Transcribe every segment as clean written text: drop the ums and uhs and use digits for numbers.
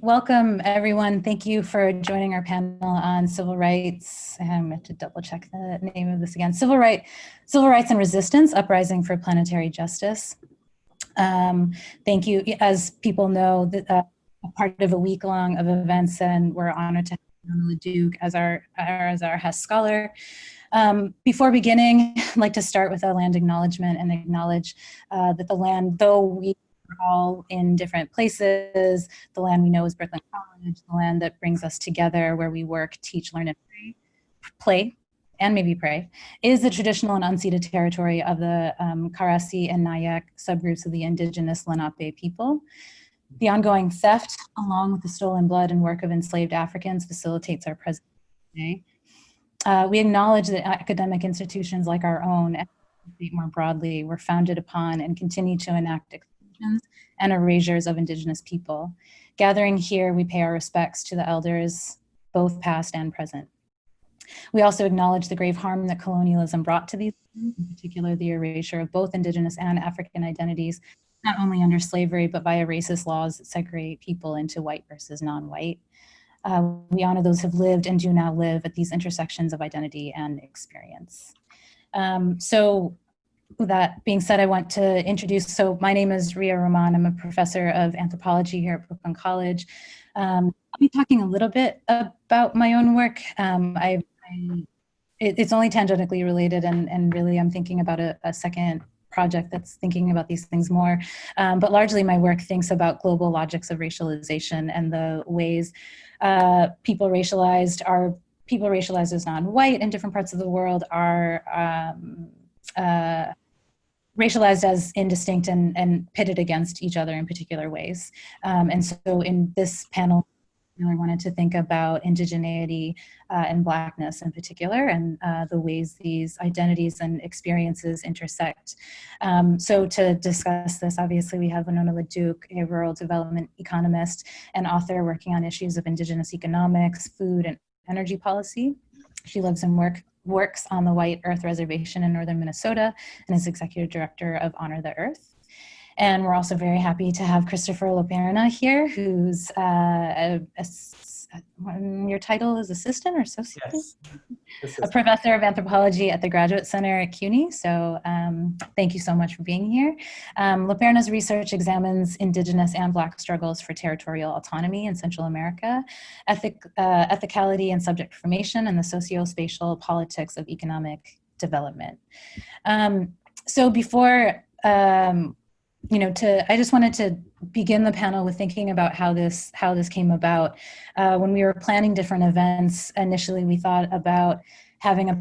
Welcome, everyone. Thank you for joining our panel on civil rights. I have to double check the name of this again. Civil rights and resistance, uprising for planetary justice. Thank you. As people know, a part of a week long of events, and we're honored to have Winona LaDuke as our Hess Scholar. Before beginning, I'd like to start with a land acknowledgement and acknowledge that the land, though we are all in different places, the land we know is Brooklyn College, the land that brings us together, where we work, teach, learn, and play, and maybe pray, is the traditional and unceded territory of the Karasi and Nayak subgroups of the Indigenous Lenape people. The ongoing theft, along with the stolen blood and work of enslaved Africans, facilitates our presence today. We acknowledge that academic institutions like our own, and more broadly, were founded upon and continue to enact exclusions and erasures of Indigenous people. Gathering here, we pay our respects to the elders, both past and present. We also acknowledge the grave harm that colonialism brought to these, in particular the erasure of both Indigenous and African identities, not only under slavery, but via racist laws that segregate people into white versus non-white. We honor those who have lived and do now live at these intersections of identity and experience. So with that being said, I want to introduce, so my name is Ria Roman. I'm a professor of anthropology here at Brooklyn College. I'll be talking a little bit about my own work. It's only tangentially related, and really I'm thinking about a second project that's thinking about these things more. But largely my work thinks about global logics of racialization and the ways people racialized as non-white in different parts of the world are racialized as indistinct and pitted against each other in particular ways. And so in this panel, I wanted to think about indigeneity and Blackness in particular, and the ways these identities and experiences intersect. So to discuss this, obviously we have Winona LaDuke, a rural development economist and author working on issues of Indigenous economics, food, and energy policy. She lives and works on the White Earth Reservation in northern Minnesota and is executive director of Honor the Earth. And we're also very happy to have Christopher Loperena here, who's your title is assistant or associate? Yes. A professor of anthropology at the Graduate Center at CUNY. So thank you so much for being here. Loperena's research examines Indigenous and Black struggles for territorial autonomy in Central America, ethicality and subject formation, and the socio-spatial politics of economic development. So before, I just wanted to begin the panel with thinking about how this came about. When we were planning different events, initially we thought about having a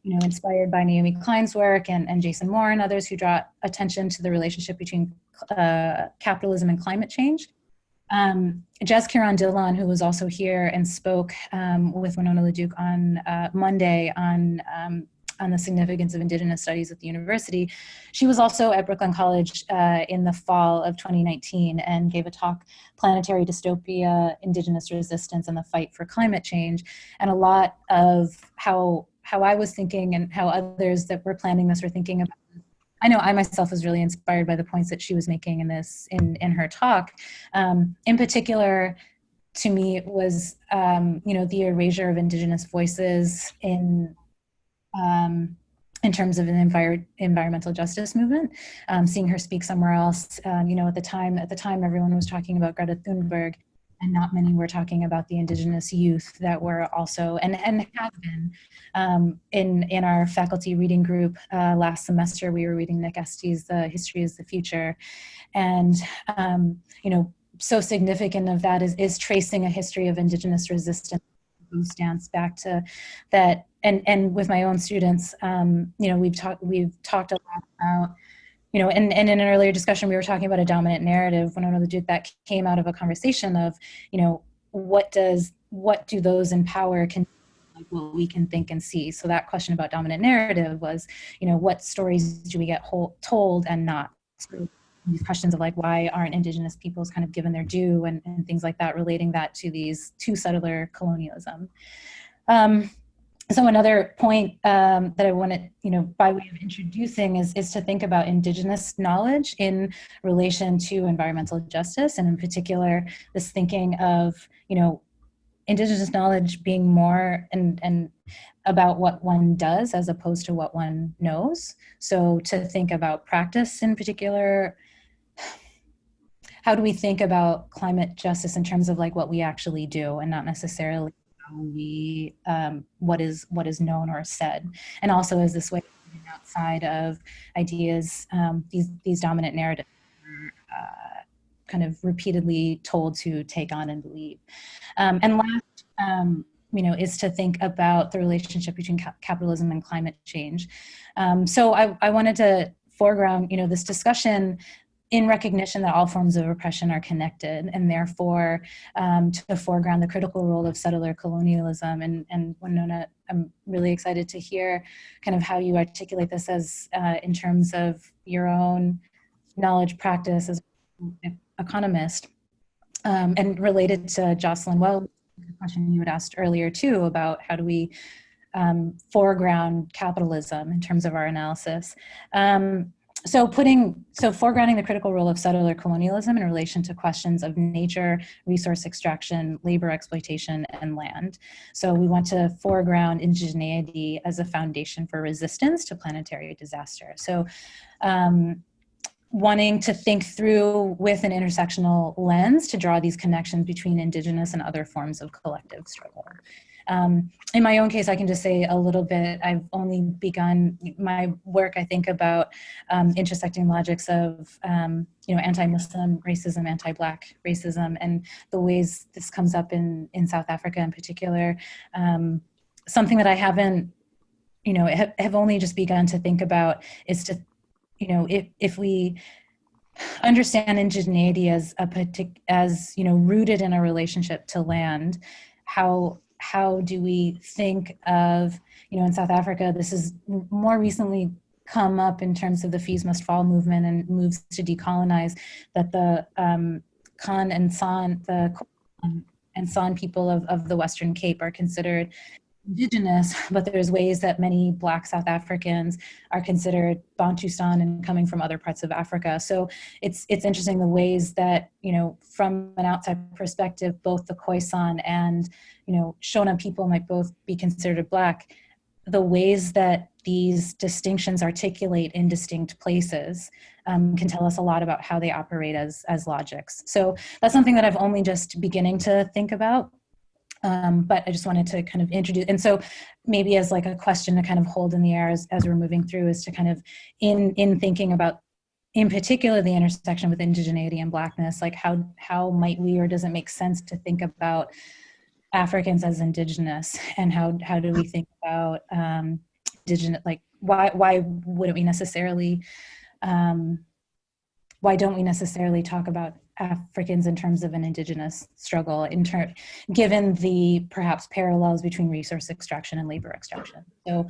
inspired by Naomi Klein's work and Jason Moore and others who draw attention to the relationship between capitalism and climate change. Jez Kiran-Dillon, who was also here and spoke with Winona LaDuke on Monday on the significance of Indigenous studies at the university. She was also at Brooklyn College in the fall of 2019 and gave a talk, Planetary Dystopia, Indigenous Resistance, and the Fight for Climate Change. And a lot of how I was thinking and how others that were planning this were thinking about this. I know I myself was really inspired by the points that she was making in her talk. In particular, to me, it was the erasure of Indigenous voices in terms of an environmental justice movement. Seeing her speak somewhere else, at the time everyone was talking about Greta Thunberg, and not many were talking about the Indigenous youth that were also, and have been, in our faculty reading group last semester. We were reading Nick Estey's The History is the Future. And, so significant of that is tracing a history of Indigenous resistance, stance back to that. And with my own students, we've talked a lot about, and in an earlier discussion, we were talking about a dominant narrative, Winona LaDuke, that came out of a conversation of, what do those in power can, like, what we can think and see. So that question about dominant narrative was, what stories do we get told and not? So these questions of like, why aren't Indigenous peoples kind of given their due and things like that, relating that to settler colonialism. So another point that I want to, by way of introducing is to think about Indigenous knowledge in relation to environmental justice, and in particular, this thinking of, Indigenous knowledge being more and about what one does as opposed to what one knows. So to think about practice in particular, how do we think about climate justice in terms of like what we actually do and not necessarily how we what is known or said, and also as this way outside of ideas, these dominant narratives are kind of repeatedly told to take on and believe. And last, is to think about the relationship between capitalism and climate change. So I wanted to foreground, this discussion in recognition that all forms of oppression are connected, and therefore to foreground the critical role of settler colonialism. And Winona, I'm really excited to hear kind of how you articulate this as in terms of your own knowledge practice as an economist, and related to Jocelyn Wells, the question you had asked earlier too about how do we foreground capitalism in terms of our analysis. So foregrounding the critical role of settler colonialism in relation to questions of nature, resource extraction, labor exploitation, and land. So we want to foreground indigeneity as a foundation for resistance to planetary disaster. So wanting to think through with an intersectional lens to draw these connections between Indigenous and other forms of collective struggle. In my own case, I can just say a little bit. I've only begun my work, I think, about intersecting logics of, anti-Muslim racism, anti-Black racism, and the ways this comes up in South Africa in particular. Something that I haven't, have only just begun to think about is to, if we understand indigeneity as rooted in a relationship to land, how do we think of, in South Africa, this is more recently come up in terms of the Fees Must Fall movement and moves to decolonize, that the Khan and San people of the Western Cape are considered Indigenous, but there's ways that many Black South Africans are considered Bantustan and coming from other parts of Africa. So it's interesting the ways that, from an outside perspective, both the Khoisan and, Shona people might both be considered Black. The ways that these distinctions articulate in distinct places can tell us a lot about how they operate as logics. So that's something that I've only just beginning to think about. But I just wanted to kind of introduce, and so maybe as like a question to kind of hold in the air as we're moving through, is to kind of in thinking about, in particular, the intersection with indigeneity and Blackness, like how might we, or does it make sense to think about Africans as Indigenous, and how do we think about Indigenous, like why wouldn't we necessarily, why don't we necessarily talk about Africans in terms of an Indigenous struggle, given the perhaps parallels between resource extraction and labor extraction. So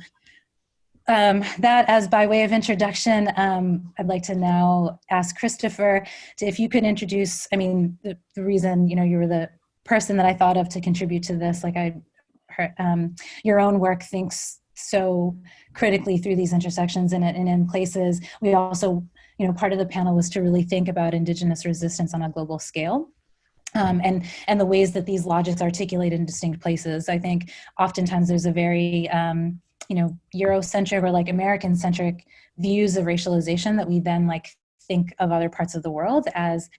that as by way of introduction, I'd like to now ask Christopher if you could introduce, the reason, you were the person that I thought of to contribute to this, like your own work thinks so critically through these intersections, and in places we also, part of the panel was to really think about Indigenous resistance on a global scale, and the ways that these logics articulate in distinct places. I think oftentimes there's a very, Eurocentric or like American-centric views of racialization that we then like think of other parts of the world as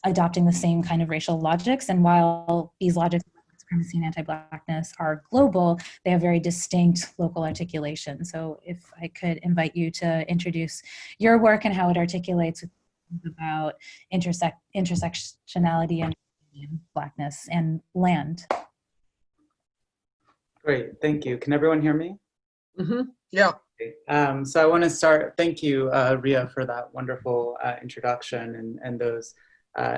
adopting the same kind of racial logics. And while these logics of supremacy and anti-Blackness are global, they have very distinct local articulation. So if I could invite you to introduce your work and how it articulates about intersectionality and Blackness and land. Great, thank you. Can everyone hear me? Mm-hmm. Yeah. So I want to start, thank you, Ria, for that wonderful introduction and those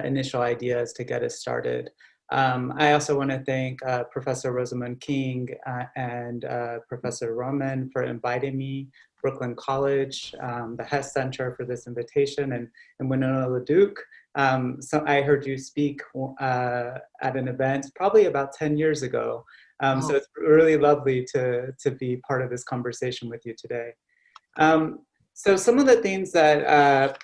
initial ideas to get us started. I also want to thank Professor Rosamund King and Professor Roman for inviting me, Brooklyn College, the Hess Center for this invitation, and Winona LaDuke So I heard you speak at an event probably about 10 years ago. So it's really lovely to be part of this conversation with you today. So some of the things that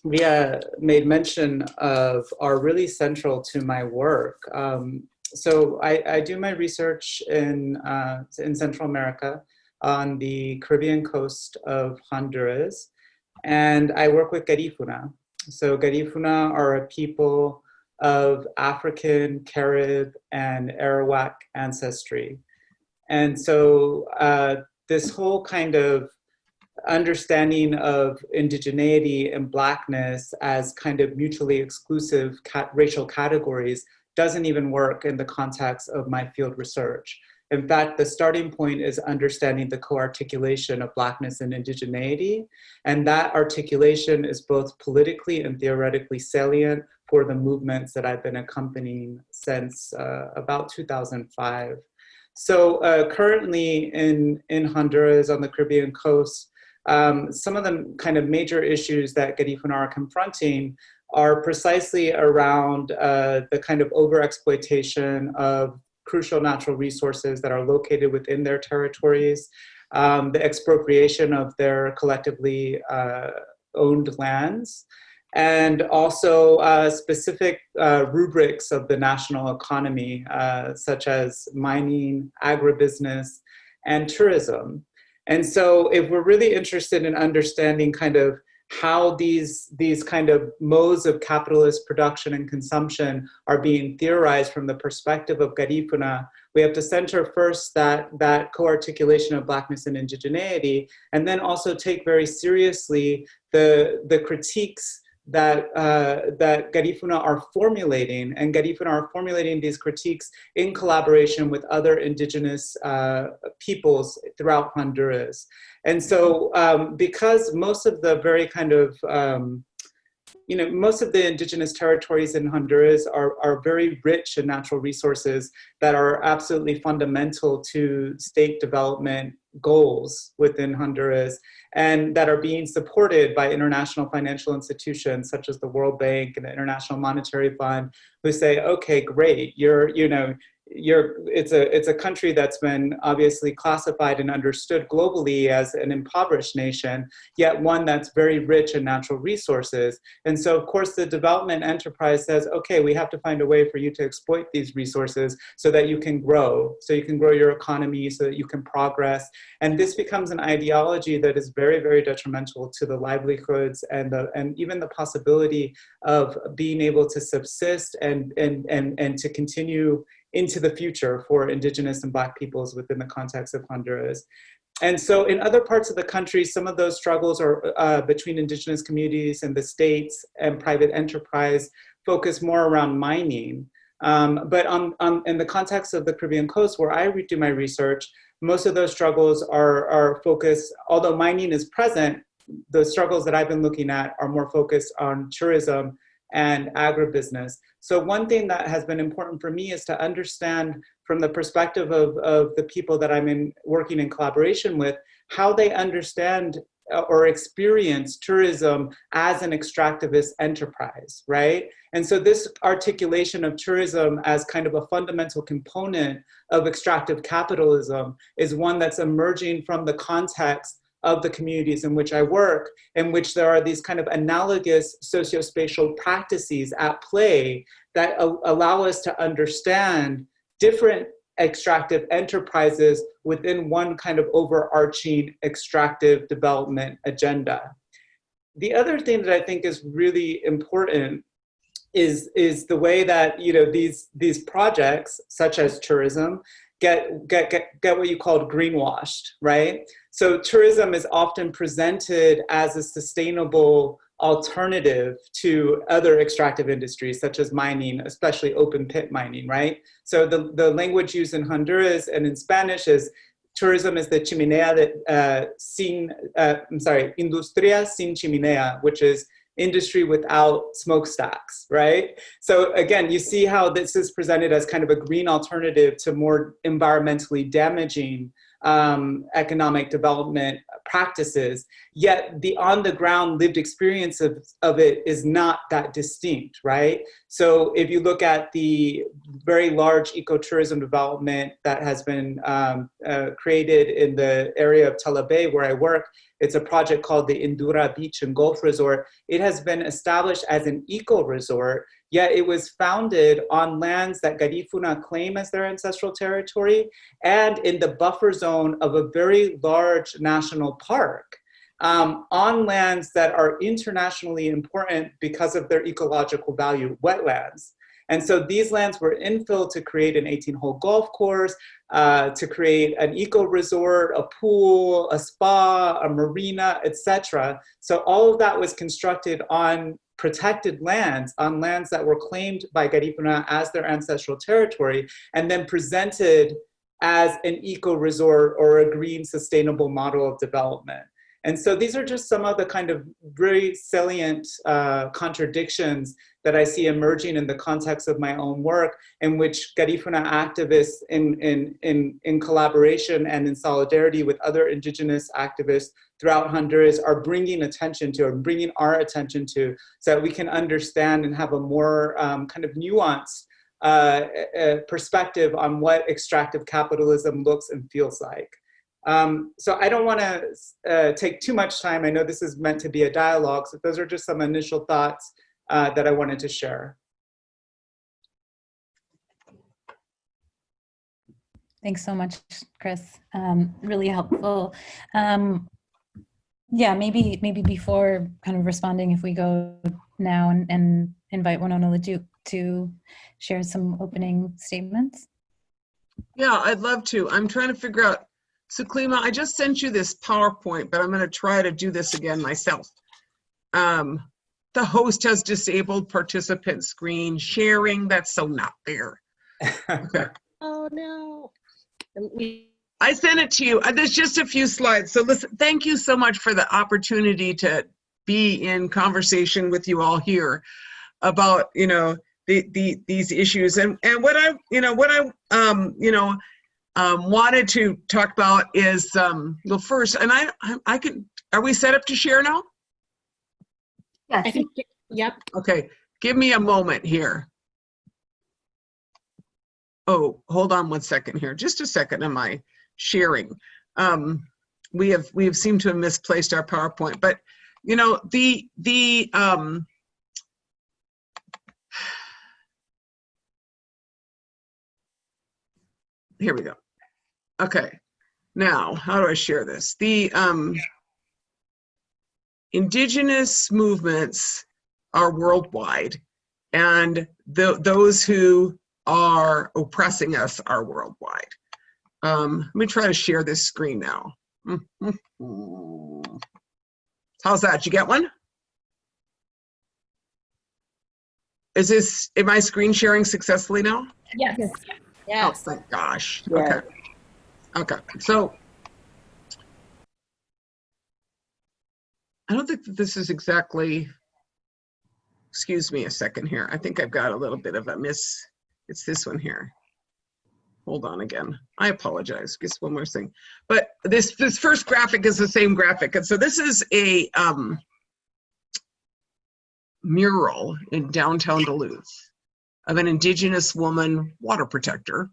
Ria made mention of are really central to my work. So I do my research in Central America on the Caribbean coast of Honduras, and I work with Garifuna. So Garifuna are a people of African, Carib, and Arawak ancestry. And so this whole kind of understanding of indigeneity and Blackness as kind of mutually exclusive racial categories doesn't even work in the context of my field research. In fact, the starting point is understanding the co-articulation of Blackness and indigeneity. And that articulation is both politically and theoretically salient for the movements that I've been accompanying since about 2005. So currently in Honduras on the Caribbean coast, some of the kind of major issues that Garifuna are confronting are precisely around the kind of overexploitation of crucial natural resources that are located within their territories, the expropriation of their collectively owned lands, and also specific rubrics of the national economy, such as mining, agribusiness, and tourism. And so if we're really interested in understanding kind of how these kind of modes of capitalist production and consumption are being theorized from the perspective of Garifuna, we have to center first that co-articulation of Blackness and indigeneity, and then also take very seriously the critiques that Garifuna are formulating, and Garifuna are formulating these critiques in collaboration with other indigenous peoples throughout Honduras. And so because most of the very kind of, most of the indigenous territories in Honduras are very rich in natural resources that are absolutely fundamental to state development goals within Honduras, and that are being supported by international financial institutions such as the World Bank and the International Monetary Fund, who say, okay, great, it's a country that's been obviously classified and understood globally as an impoverished nation, yet one that's very rich in natural resources. And so, of course, the development enterprise says, okay, we have to find a way for you to exploit these resources so that you can grow, your economy, so that you can progress. And this becomes an ideology that is very, very detrimental to the livelihoods and even the possibility of being able to subsist and to continue into the future for indigenous and Black peoples within the context of Honduras. And so in other parts of the country, some of those struggles are between indigenous communities and the states and private enterprise focus more around mining. But in the context of the Caribbean coast, where I do my research, most of those struggles are focused, although mining is present, the struggles that I've been looking at are more focused on tourism and agribusiness. So one thing that has been important for me is to understand from the perspective of the people that I'm working in collaboration with, how they understand or experience tourism as an extractivist enterprise, right? And so this articulation of tourism as kind of a fundamental component of extractive capitalism is one that's emerging from the context of the communities in which I work, in which there are these kind of analogous sociospatial practices at play that allow us to understand different extractive enterprises within one kind of overarching extractive development agenda. The other thing that I think is really important is the way that these projects, such as tourism, get what you call greenwashed, right? So tourism is often presented as a sustainable alternative to other extractive industries, such as mining, especially open pit mining, right? So the language used in Honduras and in Spanish is tourism is the chimenea industria sin chimenea, which is industry without smokestacks, right? So again, you see how this is presented as kind of a green alternative to more environmentally damaging economic development practices, yet the on-the-ground lived experience of it is not that distinct, right? So if you look at the very large ecotourism development that has been created in the area of Tel Aviv, where I work, it's a project called the Indura Beach and Golf Resort. It has been established as an eco-resort, yet it was founded on lands that Garifuna claim as their ancestral territory and in the buffer zone of a very large national park, on lands that are internationally important because of their ecological value, wetlands. And so these lands were infilled to create an 18-hole golf course, to create an eco-resort, a pool, a spa, a marina, etc. So all of that was constructed on protected lands, on lands that were claimed by Garifuna as their ancestral territory, and then presented as an eco-resort or a green sustainable model of development. And so these are just some of the kind of very salient contradictions that I see emerging in the context of my own work, in which Garifuna activists in collaboration and in solidarity with other indigenous activists throughout Honduras are bringing attention to, or bringing our attention to, so that we can understand and have a more kind of nuanced perspective on what extractive capitalism looks and feels like. So I don't want to take too much time. I know this is meant to be a dialogue, so those are just some initial thoughts that I wanted to share. Thanks so much, Chris. Really helpful. Yeah, maybe before kind of responding, if we go now and invite Winona LaDuke to share some opening statements. Yeah, I'd love to. I'm trying to figure out. So Klima, I just sent you this PowerPoint, but I'm going to try to do this again myself. The host has disabled participant screen sharing. That's so not fair. Okay. Oh no. I sent it to you. There's just a few slides. So listen, thank you so much for the opportunity to be in conversation with you all here about, you know, these issues. And what I wanted to talk about is, well, first, and I can, are we set up to share now? Yes. I think, yep. Okay, give me a moment here. Oh, hold on one second here. Just a second, am I sharing? We have seemed to have misplaced our PowerPoint, but you know, here we go. Okay, now, how do I share this? The indigenous movements are worldwide, and those who are oppressing us are worldwide. Let me try to share this screen now. How's that? Did you get one? Am I screen sharing successfully now? Yes. Oh, thank gosh. Yeah. Okay. Okay. So I don't think that this is exactly, excuse me a second here. I think I've got a little bit of a miss. It's this one here. Hold on again. I apologize. Just one more thing. But this first graphic is the same graphic. And so this is a mural in downtown Duluth of an indigenous woman water protector.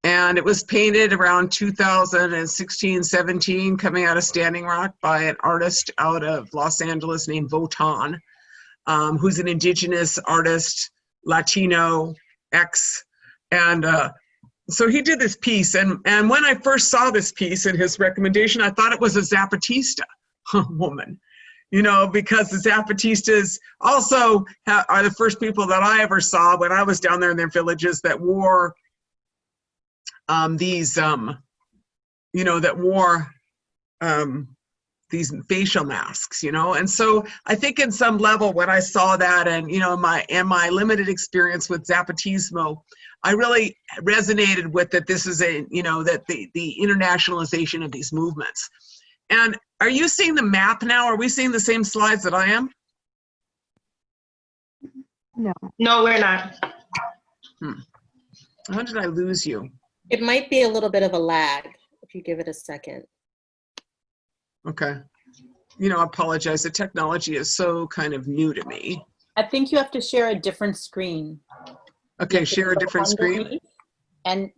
And it was painted around 2016, 17, coming out of Standing Rock by an artist out of Los Angeles named Votan, who's an indigenous artist, Latino, and so he did this piece. And when I first saw this piece in his recommendation, I thought it was a Zapatista woman, you know, because the Zapatistas also are the first people that I ever saw when I was down there in their villages that wore these facial masks, you know. And so I think in some level when I saw that, and you know, in my limited experience with Zapatismo, I really resonated with that this is a, you know, that the internationalization of these movements. And are you seeing the map now? Are we seeing the same slides that I am? No. No, we're not. How did I lose you? It might be a little bit of a lag. you give it a second. Okay. You know, I apologize. The technology is so kind of new to me. I think you have to share a different screen. Okay, share a different screen. And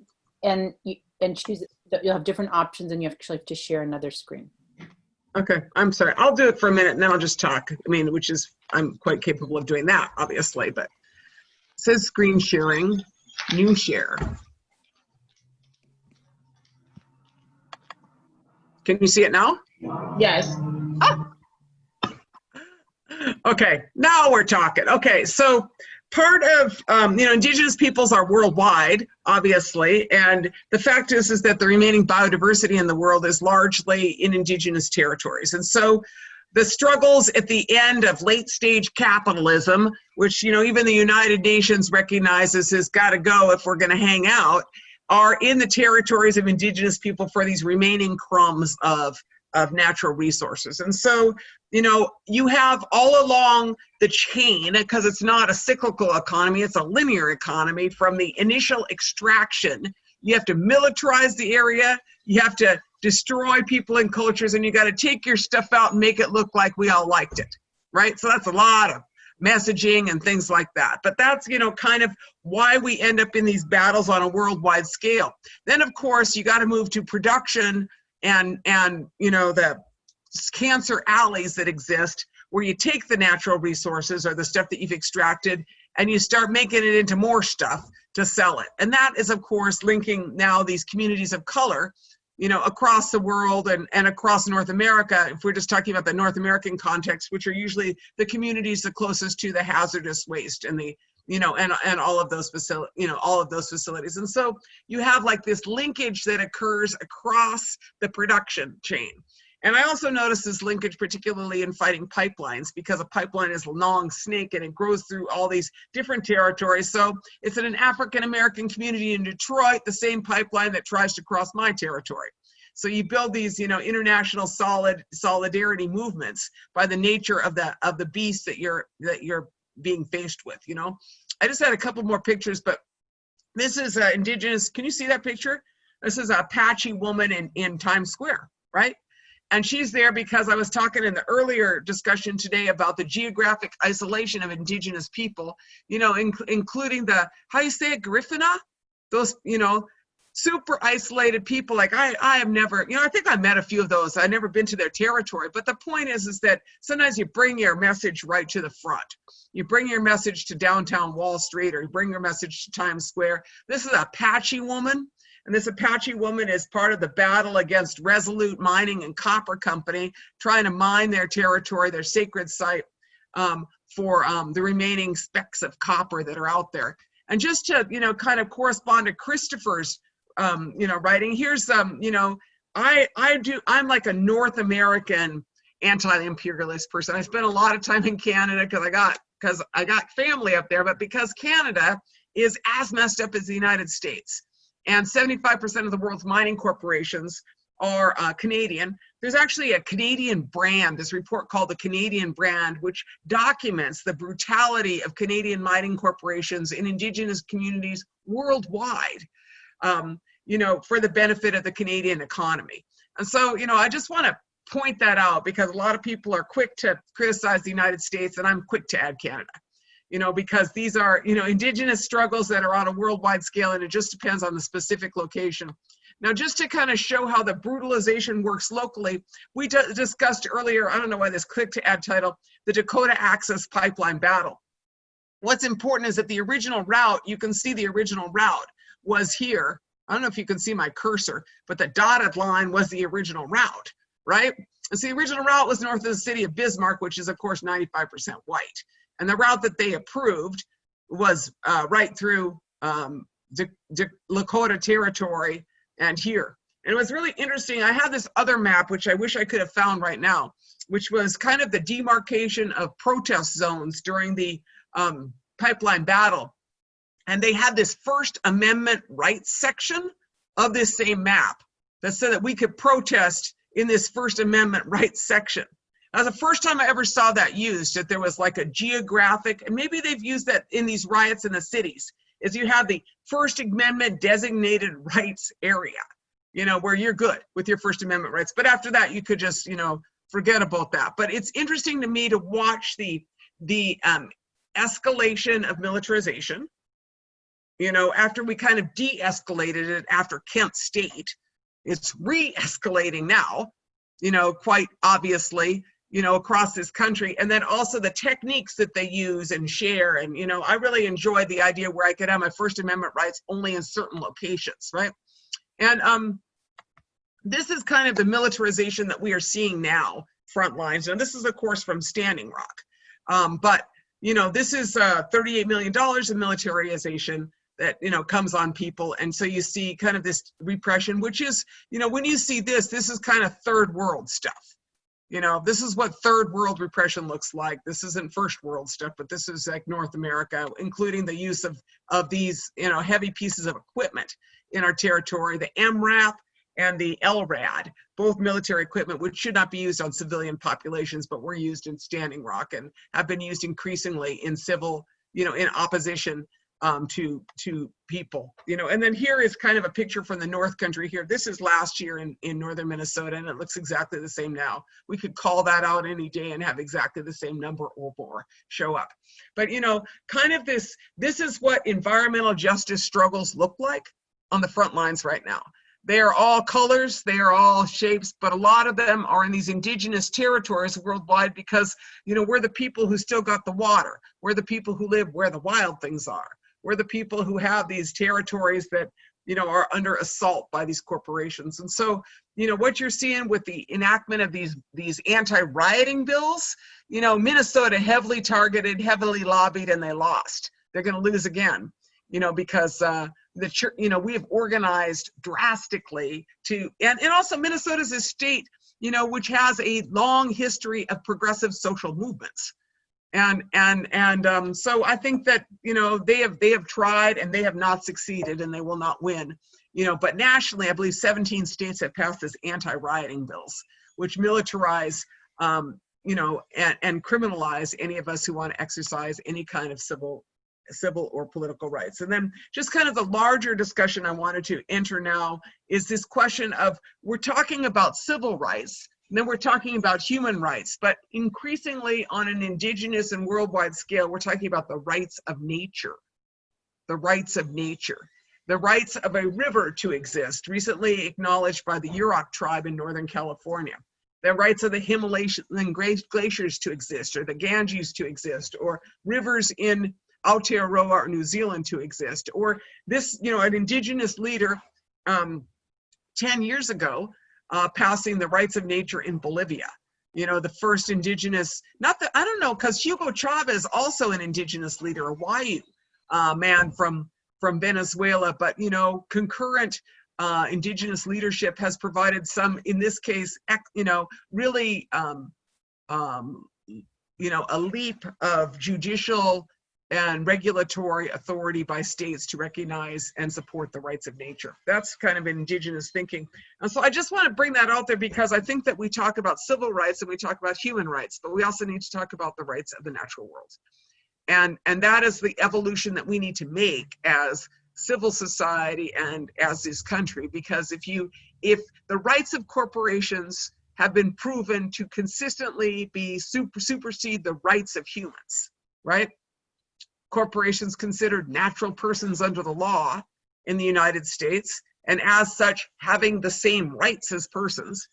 choose, you'll have different options and you actually have to share another screen. Okay, I'm sorry. I'll do it for a minute and then I'll just talk. I mean, which is, I'm quite capable of doing that, obviously, but it says screen sharing, new share. Can you see it now? Yes. Oh. Okay, now we're talking. Okay, so part of, you know, Indigenous peoples are worldwide, obviously, and the fact is that the remaining biodiversity in the world is largely in Indigenous territories. And so the struggles at the end of late stage capitalism, which, you know, even the United Nations recognizes has got to go if we're going to hang out, are in the territories of Indigenous people for these remaining crumbs of natural resources. And so, you know, you have all along the chain, because it's not a cyclical economy, it's a linear economy. From the initial extraction, you have to militarize the area, you have to destroy people and cultures, and you got to take your stuff out and make it look like we all liked it, right? So that's a lot of messaging and things like that. But that's, you know, kind of why we end up in these battles on a worldwide scale. Then, of course, you got to move to production and you know, the cancer alleys that exist where you take the natural resources or the stuff that you've extracted and you start making it into more stuff to sell it. And that is, of course, linking now these communities of color, you know, across the world and across North America, if we're just talking about the North American context, which are usually the communities the closest to the hazardous waste and the, you know, and all of those facilities, you know, all of those facilities. And so you have like this linkage that occurs across the production chain. And I also notice this linkage particularly in fighting pipelines, because a pipeline is a long snake and it grows through all these different territories. So it's in an African-American community in Detroit, the same pipeline that tries to cross my territory. So you build these, you know, international solidarity movements by the nature of the beast that you're being faced with, you know. I just had a couple more pictures, but this is Indigenous. Can you see that picture? This is a Apache woman in Times Square, right? And she's there because I was talking in the earlier discussion today about the geographic isolation of Indigenous people, you know, including the, how you say it, Griffina? Those, you know, super isolated people. Like I have never, you know, I think I met a few of those. I've never been to their territory, but the point is that sometimes you bring your message right to the front. You bring your message to downtown Wall Street, or you bring your message to Times Square. This is an Apache woman, and this Apache woman is part of the battle against Resolute Mining and Copper Company, trying to mine their territory, their sacred site, for the remaining specks of copper that are out there. And just to, you know, kind of correspond to Christopher's you know, writing. Here's you know, I'm like a North American anti-imperialist person. I spent a lot of time in Canada because I got family up there, but because Canada is as messed up as the United States, and 75% of the world's mining corporations are Canadian. There's actually a Canadian brand, this report called the Canadian Brand, which documents the brutality of Canadian mining corporations in Indigenous communities worldwide. You know, for the benefit of the Canadian economy. And so, you know, I just want to point that out because a lot of people are quick to criticize the United States, and I'm quick to add Canada, you know, because these are, you know, Indigenous struggles that are on a worldwide scale, and it just depends on the specific location. Now, just to kind of show how the brutalization works locally, we discussed earlier, I don't know why this click to add title, the Dakota Access Pipeline Battle. What's important is that the original route, you can see the original route was here. I don't know if you can see my cursor, but the dotted line was the original route, right? And so the original route was north of the city of Bismarck, which is of course 95% white. And the route that they approved was right through Lakota territory and here. And it was really interesting. I have this other map, which I wish I could have found right now, which was kind of the demarcation of protest zones during the pipeline battle. And they had this First Amendment rights section of this same map that said that we could protest in this First Amendment rights section. That was the first time I ever saw that used, that there was like a geographic, and maybe they've used that in these riots in the cities, is you have the First Amendment designated rights area. you know, where you're good with your First Amendment rights. But after that, you could just, you know, forget about that. But it's interesting to me to watch the escalation of militarization. You know, after we kind of de-escalated it after Kent State, it's re-escalating now, you know, quite obviously, you know, across this country. And then also the techniques that they use and share. And, you know, I really enjoyed the idea where I could have my First Amendment rights only in certain locations, right? And this is kind of the militarization that we are seeing now, front lines. And this is, of course, from Standing Rock. But, you know, this is $38 million of militarization that, you know, comes on people. And so you see kind of this repression, which is, you know, when you see this is kind of third world stuff. You know, this is what third world repression looks like. This isn't first world stuff, but this is like North America, including the use of these, you know, heavy pieces of equipment in our territory, the MRAP and the LRAD, both military equipment, which should not be used on civilian populations, but were used in Standing Rock and have been used increasingly in civil, you know, in opposition to people, you know. And then here is kind of a picture from the North Country here. This is last year in northern Minnesota, and it looks exactly the same now. We could call that out any day and have exactly the same number or more show up. But, you know, kind of this is what environmental justice struggles look like on the front lines right now. They are all colors, they are all shapes, but a lot of them are in these indigenous territories worldwide because, you know, we're the people who still got the water. We're the people who live where the wild things are. We're the people who have these territories that, you know, are under assault by these corporations. And so, you know, what you're seeing with the enactment of these anti-rioting bills, you know, Minnesota heavily targeted, heavily lobbied, and they lost. They're going to lose again, you know, because you know, we have organized drastically to, and also Minnesota's a state, you know, which has a long history of progressive social movements. And so I think that, you know, they have tried and they have not succeeded and they will not win, you know. But nationally, I believe 17 states have passed this anti-rioting bills, which militarize, you know, and criminalize any of us who want to exercise any kind of civil or political rights. And then just kind of the larger discussion I wanted to enter now is this question of, we're talking about civil rights, and then we're talking about human rights, but increasingly on an indigenous and worldwide scale, we're talking about the rights of nature, the rights of nature, the rights of a river to exist, recently acknowledged by the Yurok tribe in Northern California, the rights of the Himalayan glaciers to exist, or the Ganges to exist, or rivers in Aotearoa or New Zealand to exist, or this, you know, an indigenous leader 10 years ago passing the rights of nature in Bolivia. You know, the first indigenous, not that, I don't know, because Hugo Chavez also an indigenous leader, a Wayu man from Venezuela, but, you know, concurrent indigenous leadership has provided some, in this case, you know, really, you know, a leap of judicial and regulatory authority by states to recognize and support the rights of nature. That's kind of indigenous thinking. And so I just want to bring that out there because I think that we talk about civil rights and we talk about human rights, but we also need to talk about the rights of the natural world. And that is the evolution that we need to make as civil society and as this country, because if the rights of corporations have been proven to consistently be supersede the rights of humans, right? Corporations considered natural persons under the law in the United States, and as such having the same rights as persons.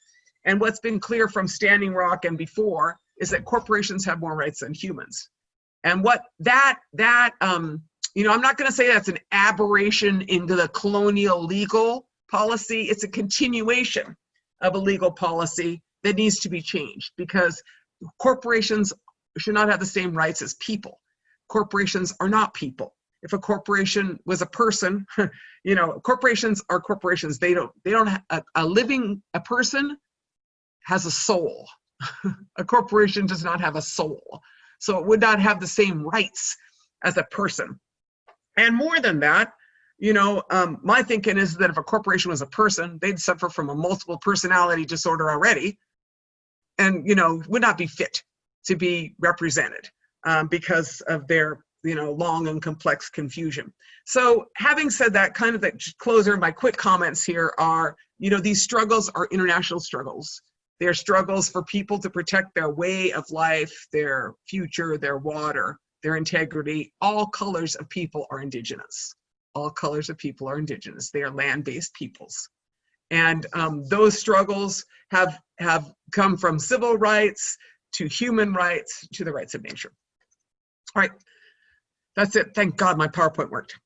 And what's been clear from Standing Rock and before is that corporations have more rights than humans. And what that you know, I'm not going to say that's an aberration into the colonial legal policy. It's a continuation of a legal policy that needs to be changed, because corporations should not have the same rights as people. Corporations are not people. If a corporation was a person, you know, corporations are corporations. They don't have a person has a soul. A corporation does not have a soul. So it would not have the same rights as a person. And more than that, you know, my thinking is that if a corporation was a person, they'd suffer from a multiple personality disorder already, and, you know, would not be fit to be represented. Because of their long and complex confusion. So having said that, kind of the closer, my quick comments here are, these struggles are international struggles. They're struggles for people to protect their way of life, their future, their water, their integrity. All colors of people are indigenous. All colors of people are indigenous. They are land-based peoples. And those struggles have come from civil rights to human rights to the rights of nature. All right, that's it. Thank God my PowerPoint worked.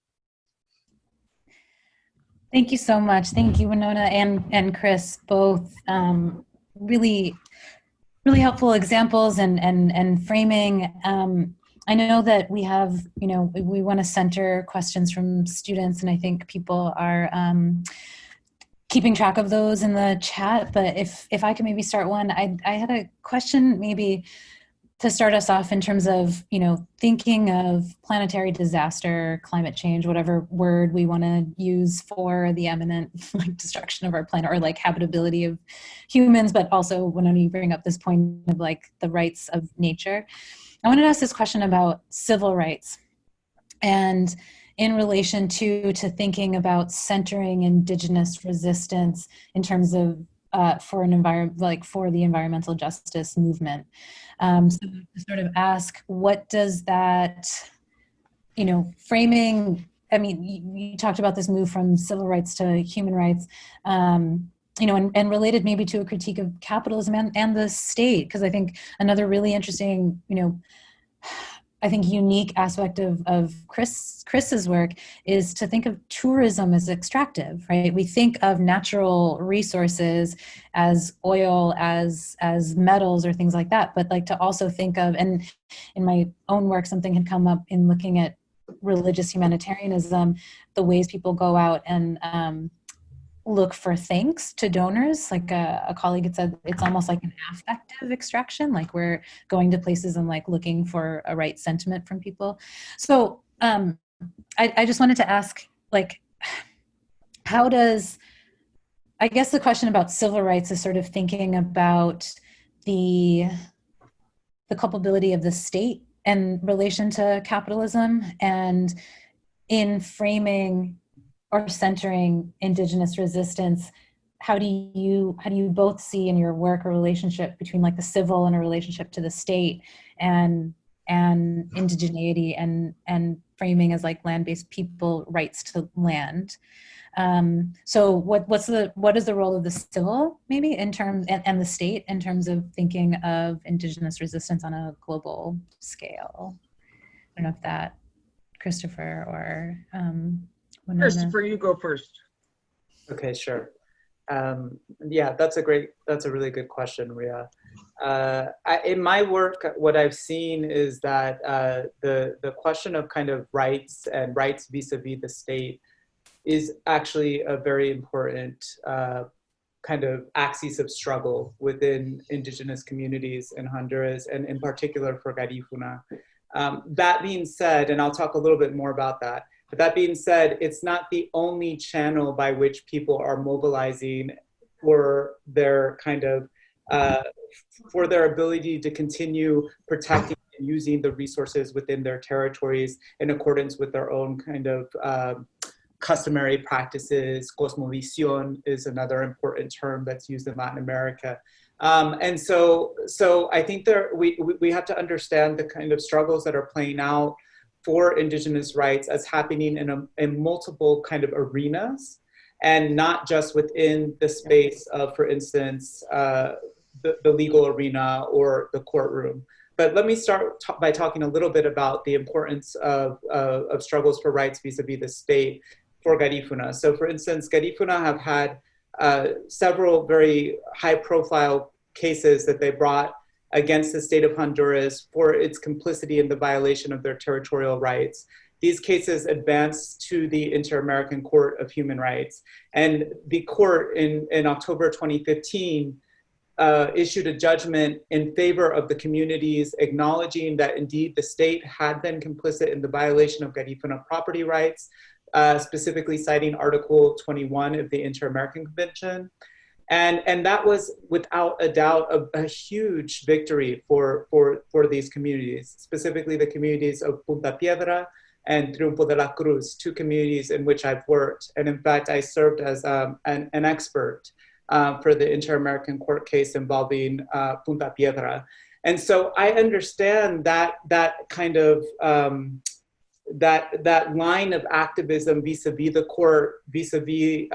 Thank you so much. Thank you, Winona and Chris, both really helpful examples and framing. I know that we have, we want to center questions from students, and I think people are keeping track of those in the chat. But if I could maybe start one, I had a question maybe to start us off in terms of, thinking of planetary disaster, climate change, whatever word we want to use for the imminent destruction of our planet, or habitability of humans, but also when you bring up this point of the rights of nature. I wanted to ask this question about civil rights, and in relation to thinking about centering Indigenous resistance in terms of for an environment, for the environmental justice movement. So to sort of ask, what does that, framing, you talked about this move from civil rights to human rights, and related maybe to a critique of capitalism and the state, because I think another really interesting, I think unique aspect of Chris's work is to think of tourism as extractive, right? We think of natural resources as oil, as metals or things like that, but to also think of, and in my own work, something had come up in looking at religious humanitarianism, the ways people go out and look for thanks to donors. A colleague had said, it's almost like an affective extraction, we're going to places and looking for a right sentiment from people. So I just wanted to ask, how does, I guess the question about civil rights is sort of thinking about the culpability of the state in relation to capitalism, and in framing or centering Indigenous resistance, how do you both see in your work a relationship between the civil and a relationship to the state, and indigeneity and framing as land-based people rights to land? So what is the role of the civil maybe in terms, and the state in terms of thinking of Indigenous resistance on a global scale? I don't know if that, Christopher or Winona. Christopher, you go first. Okay, sure. Yeah, that's a really good question, Ria. In my work, what I've seen is that the question of kind of rights and rights vis-a-vis the state is actually a very important kind of axis of struggle within Indigenous communities in Honduras, and in particular for Garifuna. That being said, and I'll talk a little bit more about that, but that being said, it's not the only channel by which people are mobilizing for their kind of, for their ability to continue protecting and using the resources within their territories in accordance with their own kind of customary practices. Cosmovisión is another important term that's used in Latin America. And so I think we have to understand the kind of struggles that are playing out for Indigenous rights as happening in multiple kind of arenas, and not just within the space of, for instance, the legal arena or the courtroom. But let me start by talking a little bit about the importance of struggles for rights vis-a-vis the state for Garifuna. So for instance, Garifuna have had several very high-profile cases that they brought against the state of Honduras for its complicity in the violation of their territorial rights. These cases advanced to the Inter-American Court of Human Rights. And the court in October 2015 issued a judgment in favor of the communities, acknowledging that indeed the state had been complicit in the violation of Garifuna property rights, specifically citing Article 21 of the Inter-American Convention. And that was without a doubt a huge victory for these communities, specifically the communities of Punta Piedra and Triunfo de la Cruz, two communities in which I've worked. And in fact, I served as an expert for the Inter-American Court case involving Punta Piedra. And so I understand that kind of, that line of activism vis-a-vis the court, vis-a-vis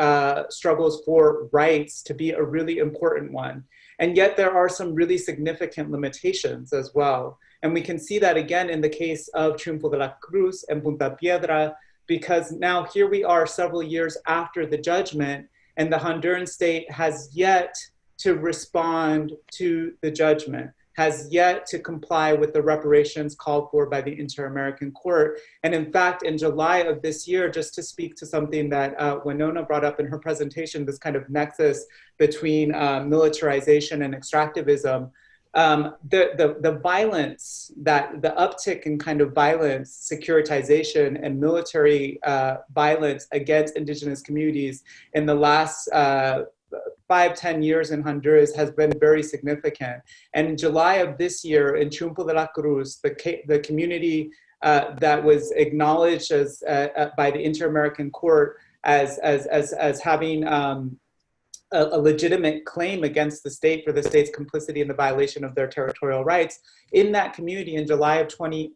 struggles for rights to be a really important one. And yet there are some really significant limitations as well. And we can see that again in the case of Triunfo de la Cruz and Punta Piedra, because now here we are several years after the judgment, and the Honduran state has yet to respond to the judgment, has yet to comply with the reparations called for by the Inter-American Court. And in fact, in July of this year, just to speak to something that Winona brought up in her presentation, this kind of nexus between militarization and extractivism, the violence, the uptick in kind of violence, securitization, and military violence against indigenous communities in the last 5-10 years in Honduras has been very significant. And in July of this year, in Triunfo de la Cruz, the community that was acknowledged as by the Inter-American Court as having a legitimate claim against the state for the state's complicity in the violation of their territorial rights. In that community, in July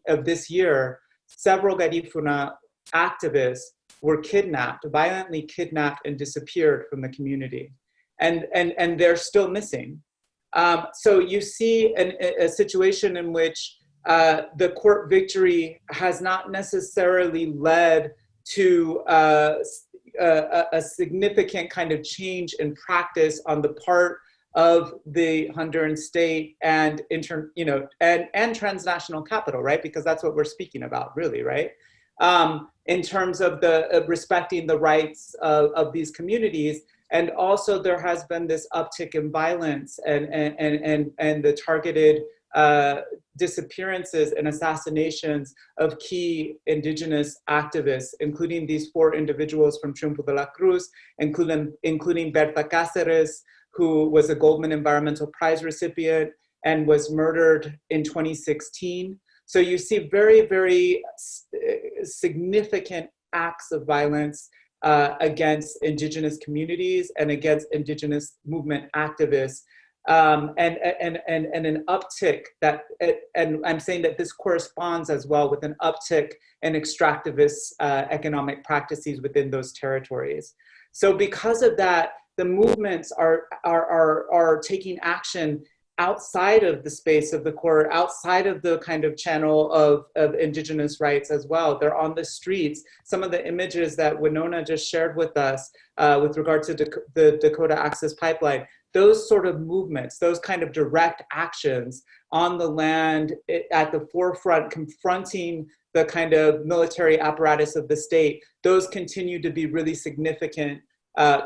of this year, several Garifuna activists were kidnapped, violently kidnapped, and disappeared from the community. And they're still missing. So you see a situation in which the court victory has not necessarily led to a significant kind of change in practice on the part of the Honduran state and and transnational capital, right? Because that's what we're speaking about, really, right? In terms of the respecting the rights of these communities. And also there has been this uptick in violence and the targeted disappearances and assassinations of key indigenous activists, including these 4 individuals from Triunfo de la Cruz, including Berta Cáceres, who was a Goldman Environmental Prize recipient and was murdered in 2016. So you see very, very significant acts of violence against indigenous communities and against indigenous movement activists, and an uptick and I'm saying that this corresponds as well with an uptick in extractivist economic practices within those territories. So because of that, the movements are taking action outside of the space of the court, outside of the kind of channel of indigenous rights as well. They're on the streets. Some of the images that Winona just shared with us with regard to the Dakota Access Pipeline, those sort of movements, those kind of direct actions on the land at the forefront, confronting the kind of military apparatus of the state, those continue to be really significant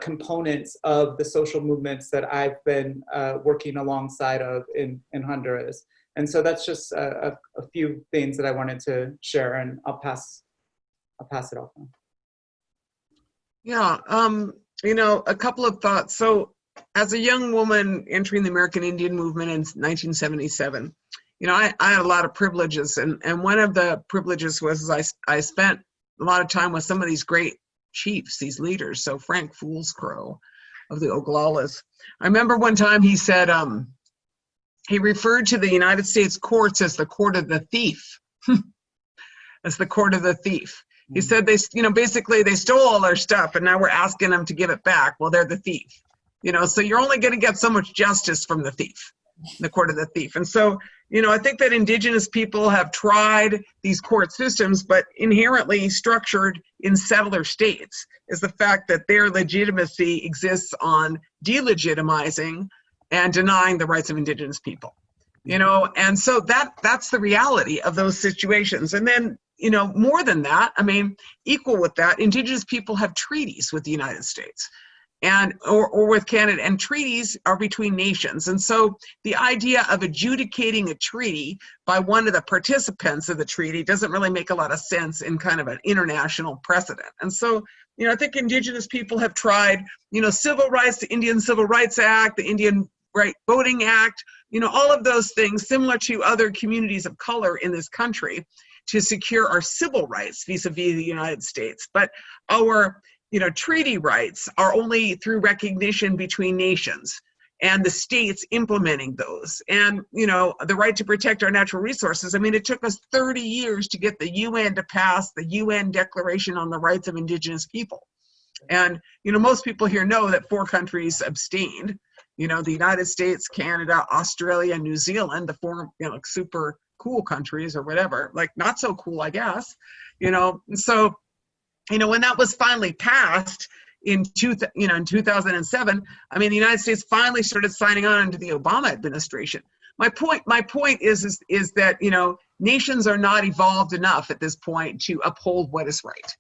components of the social movements that I've been working alongside of in Honduras. And so that's just a few things that I wanted to share, and I'll pass it off now. Yeah, a couple of thoughts. So as a young woman entering the American Indian movement in 1977, I had a lot of privileges, and one of the privileges was I spent a lot of time with some of these great chiefs, these leaders. So Frank Foolscrow of the Oglalas. I remember one time he said, he referred to the United States courts as the court of the thief. As the court of the thief. He said basically they stole all our stuff and now we're asking them to give it back. Well, they're the thief. So you're only going to get so much justice from the thief, the court of the thief. And so, I think that indigenous people have tried these court systems, but inherently structured in settler states is the fact that their legitimacy exists on delegitimizing and denying the rights of indigenous people. And so that's the reality of those situations. And then, more than that, equal with that, indigenous people have treaties with the United States and or with Canada, and treaties are between nations. And so the idea of adjudicating a treaty by one of the participants of the treaty doesn't really make a lot of sense in kind of an international precedent. And so You know, I think Indigenous people have tried, you know, civil rights, the Indian Civil Rights Act, the Indian Voting Act, you know, all of those things similar to other communities of color in this country to secure our civil rights vis-a-vis the United States. But our, you know, treaty rights are only through recognition between nations and the states implementing those. And, you know, the right to protect our natural resources. I mean, it took us 30 years to get the UN to pass the UN Declaration on the Rights of Indigenous People. And, you know, most people here know that 4 countries abstained. You know, the United States, Canada, Australia, New Zealand, the 4, you know, super cool countries or whatever, like not so cool, I guess, you know. So, you know, when that was finally passed in 2007, I mean, the United States finally started signing on to the Obama administration. My point is that, you know, nations are not evolved enough at this point to uphold what is right.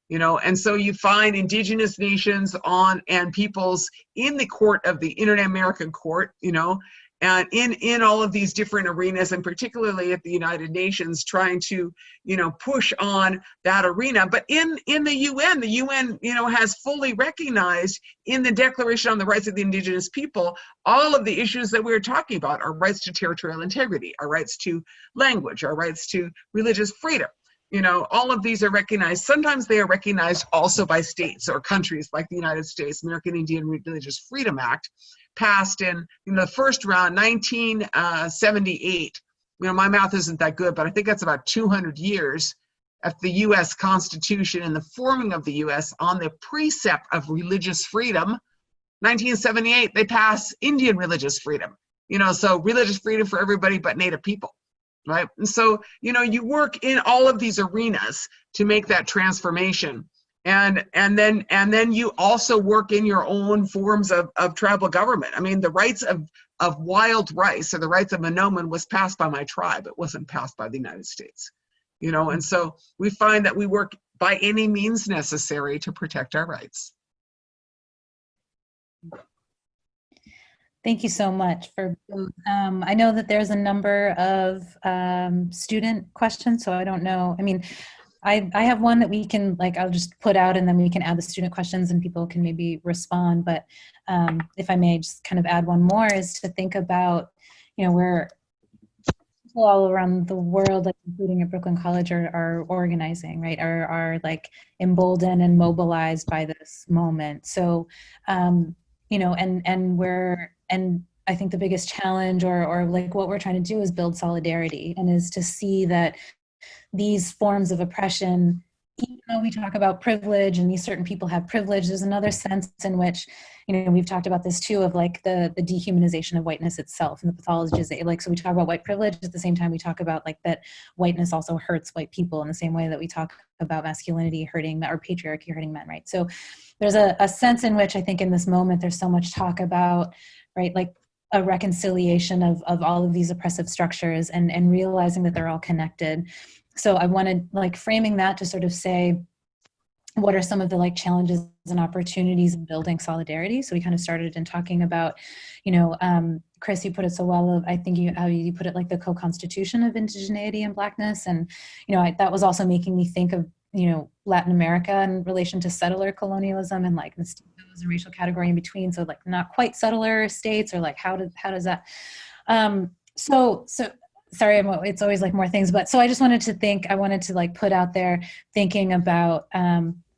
You know, and so you find Indigenous nations and peoples in the court of the Inter-American Court, you know, and in all of these different arenas, and particularly at the United Nations, trying to, you know, push on that arena. But in the UN, you know, has fully recognized in the Declaration on the Rights of the Indigenous People all of the issues that we were talking about: our rights to territorial integrity, our rights to language, our rights to religious freedom. You know, all of these are recognized. Sometimes they are recognized also by states or countries like the United States. American Indian Religious Freedom Act passed in the first round, 1978. You know, my math isn't that good, but I think that's about 200 years after the U.S. Constitution and the forming of the U.S. on the precept of religious freedom. 1978, they passed Indian religious freedom. You know, so religious freedom for everybody but Native people. Right. And so, you know, you work in all of these arenas to make that transformation. And then you also work in your own forms of tribal government. I mean, the rights of wild rice, or the rights of Menomin, was passed by my tribe. It wasn't passed by the United States. You know, and so we find that we work by any means necessary to protect our rights. Thank you so much for both. I know that there's a number of student questions, so I don't know. I mean, I have one that we can, like, I'll just put out and then we can add the student questions and people can maybe respond. But if I may just kind of add one more, is to think about, you know, where people all around the world, like including at Brooklyn College, are organizing, right? Are like emboldened and mobilized by this moment. So, you know, and I think the biggest challenge or like what we're trying to do is build solidarity, and is to see that these forms of oppression, even though we talk about privilege and these certain people have privilege, there's another sense in which, you know, we've talked about this too, of like the dehumanization of whiteness itself and the pathologization. Like, so we talk about white privilege, at the same time we talk about like that whiteness also hurts white people in the same way that we talk about masculinity hurting, or patriarchy hurting men, right? So there's a sense in which I think in this moment there's so much talk about, right, like a reconciliation of all of these oppressive structures and realizing that they're all connected. So I wanted, like, framing that to sort of say, what are some of the like challenges and opportunities in building solidarity? So we kind of started in talking about, you know, Chris, you put it so well, I think how you put it, like the co-constitution of indigeneity and Blackness. And, you know, that was also making me think of, you know, Latin America in relation to settler colonialism and like mestizos, a racial category in between. So like not quite settler states, or like how does that, so sorry, it's always like more things, but so I just wanted to like put out there thinking about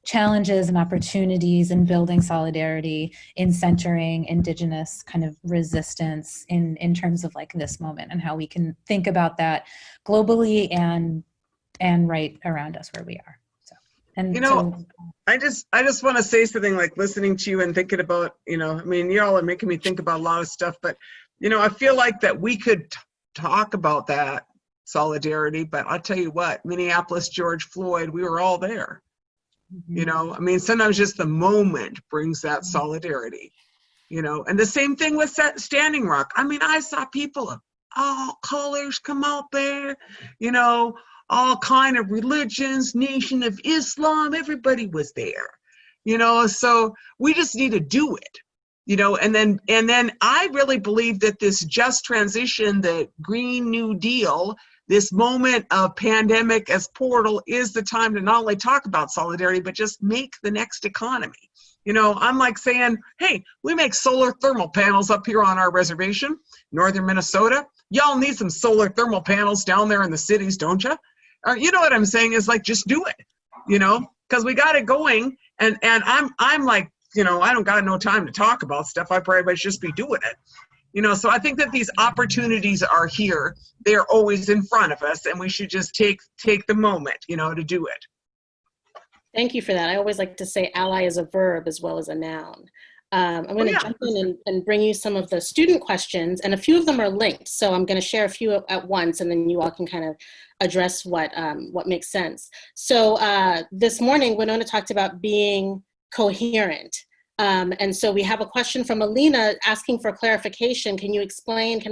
challenges and opportunities in building solidarity, in centering Indigenous kind of resistance in terms of like this moment, and how we can think about that globally and right around us where we are. So, and you know, so, I just want to say something, like listening to you and thinking about, you know, I mean, y'all are making me think about a lot of stuff, but, you know, I feel like that we could talk about that solidarity, but I'll tell you what, Minneapolis, George Floyd, we were all there. You know, I mean, sometimes just the moment brings that solidarity, you know, and the same thing with Standing Rock. I mean, I saw people of all colors come out there, you know, all kind of religions, Nation of Islam, everybody was there, you know, so we just need to do it. You know, and then I really believe that this just transition, the Green New Deal this moment of pandemic as portal is the time to not only talk about solidarity, but just make the next economy. You know, I'm like saying, hey, we make solar thermal panels up here on our reservation, northern Minnesota. Y'all need some solar thermal panels down there in the cities, don't you? You know what I'm saying is like, just do it, you know, because we got it going. And I'm like, you know, I don't got no time to talk about stuff. I probably should just be doing it. You know, so I think that these opportunities are here. They're always in front of us, and we should just take the moment, you know, to do it. Thank you for that. I always like to say ally is a verb as well as a noun. I'm going to jump in and bring you some of the student questions, and a few of them are linked. So I'm going to share a few at once, and then you all can kind of address what makes sense. So this morning, Winona talked about being coherent. And so we have a question from Alina asking for clarification. Can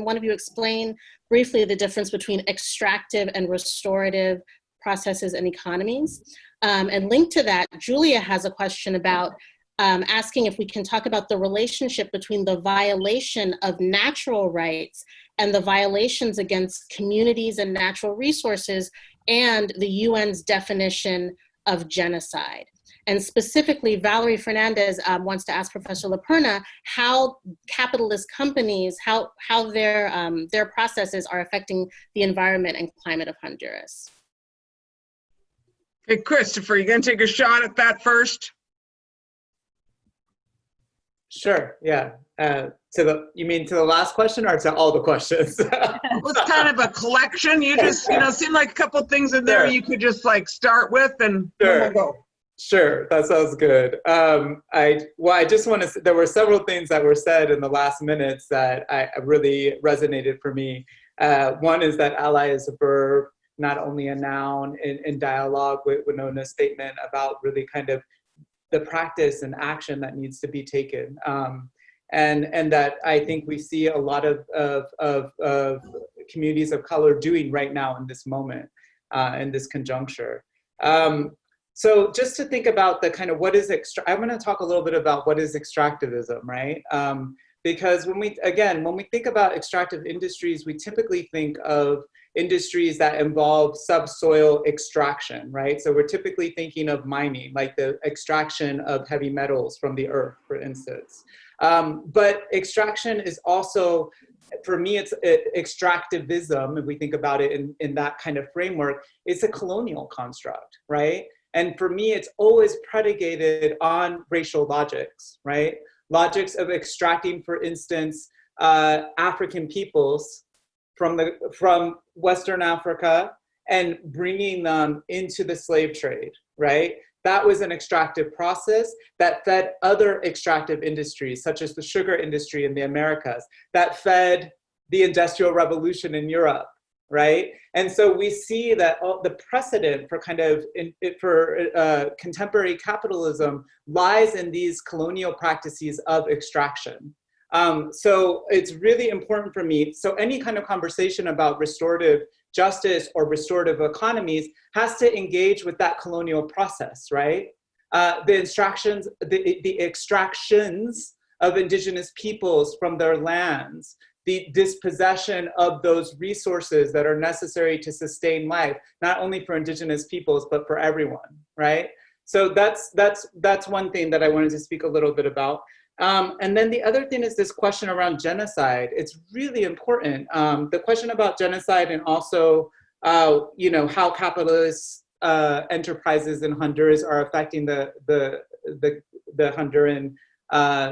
one of you explain briefly the difference between extractive and restorative processes and economies? And linked to that, Julia has a question about asking if we can talk about the relationship between the violation of natural rights and the violations against communities and natural resources and the UN's definition of genocide. And specifically, Valerie Fernandez wants to ask Professor Loperena how capitalist companies, how their processes are affecting the environment and climate of Honduras. Hey, Christopher, you gonna take a shot at that first? Sure, yeah. You mean to the last question or to all the questions? It was kind of a collection. You just, you know, seemed like a couple things in there you could just like start with and then we'll go. Sure, that sounds good. I just want to, there were several things that were said in the last minutes that I really resonated for me. One is that ally is a verb, not only a noun, in dialogue with Winona's statement about really kind of the practice and action that needs to be taken. And that I think we see a lot of communities of color doing right now in this moment, in this conjuncture. So just to think about the kind of what is I'm going to talk a little bit about what is extractivism, right? Because when we think about extractive industries, we typically think of industries that involve subsoil extraction, right? So we're typically thinking of mining, like the extraction of heavy metals from the earth, for instance. But extraction is also, for me, it's extractivism, if we think about it in that kind of framework, it's a colonial construct, right? And for me, it's always predicated on racial logics, right? Logics of extracting, for instance, African peoples from Western Africa and bringing them into the slave trade, right? That was an extractive process that fed other extractive industries, such as the sugar industry in the Americas, that fed the Industrial Revolution in Europe, right? And so we see that the precedent for contemporary capitalism lies in these colonial practices of extraction. So it's really important for me. So any kind of conversation about restorative justice or restorative economies has to engage with that colonial process, right? The extractions of indigenous peoples from their lands, the dispossession of those resources that are necessary to sustain life, not only for indigenous peoples, but for everyone, right? So that's one thing that I wanted to speak a little bit about. And then the other thing is this question around genocide. It's really important. The question about genocide and also, how capitalist enterprises in Honduras are affecting the Honduran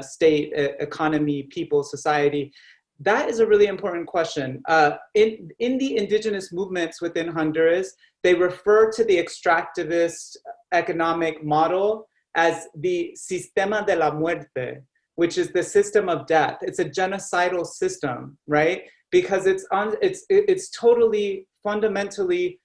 state, economy, people, society. That is a really important question. In the indigenous movements within Honduras, they refer to the extractivist economic model as the sistema de la muerte, which is the system of death. It's a genocidal system, right? Because it's totally fundamentally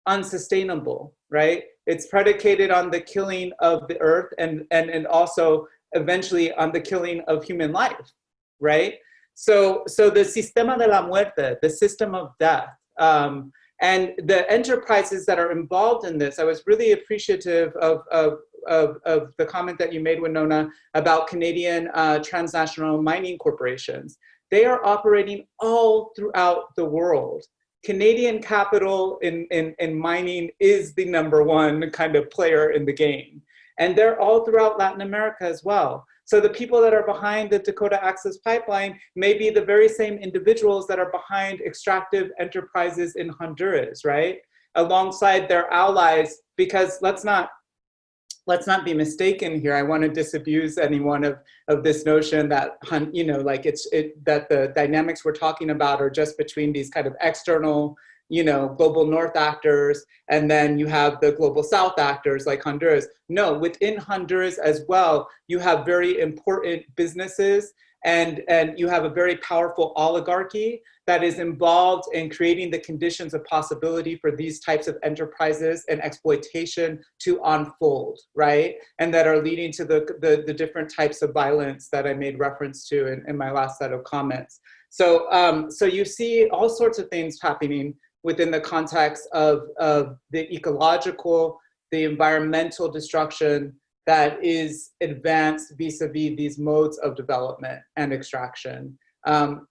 unsustainable, right? It's predicated on the killing of the earth and also eventually on the killing of human life, right? So the sistema de la muerte, the system of death, and the enterprises that are involved in this, I was really appreciative of the comment that you made, Winona, about Canadian transnational mining corporations. They are operating all throughout the world. Canadian capital in mining is the #1 kind of player in the game. And they're all throughout Latin America as well. So the people that are behind the Dakota Access Pipeline may be the very same individuals that are behind extractive enterprises in Honduras, right? Alongside their allies, because let's not be mistaken here. I want to disabuse anyone of this notion that, you know, like that the dynamics we're talking about are just between these kind of external, you know, global North actors, and then you have the global South actors like Honduras. No, within Honduras as well, you have very important businesses and you have a very powerful oligarchy that is involved in creating the conditions of possibility for these types of enterprises and exploitation to unfold, right? And that are leading to the different types of violence that I made reference to in my last set of comments. So, so you see all sorts of things happening within the context of the ecological, the environmental destruction that is advanced vis-a-vis these modes of development and extraction,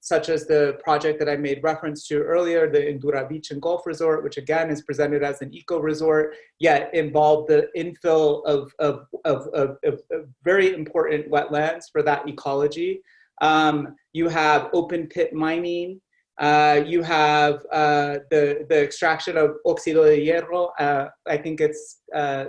such as the project that I made reference to earlier, the Indura Beach and Golf Resort, which again is presented as an eco-resort, yet involved the infill of very important wetlands for that ecology. You have open pit mining. You have the extraction of óxido de hierro. I think it's,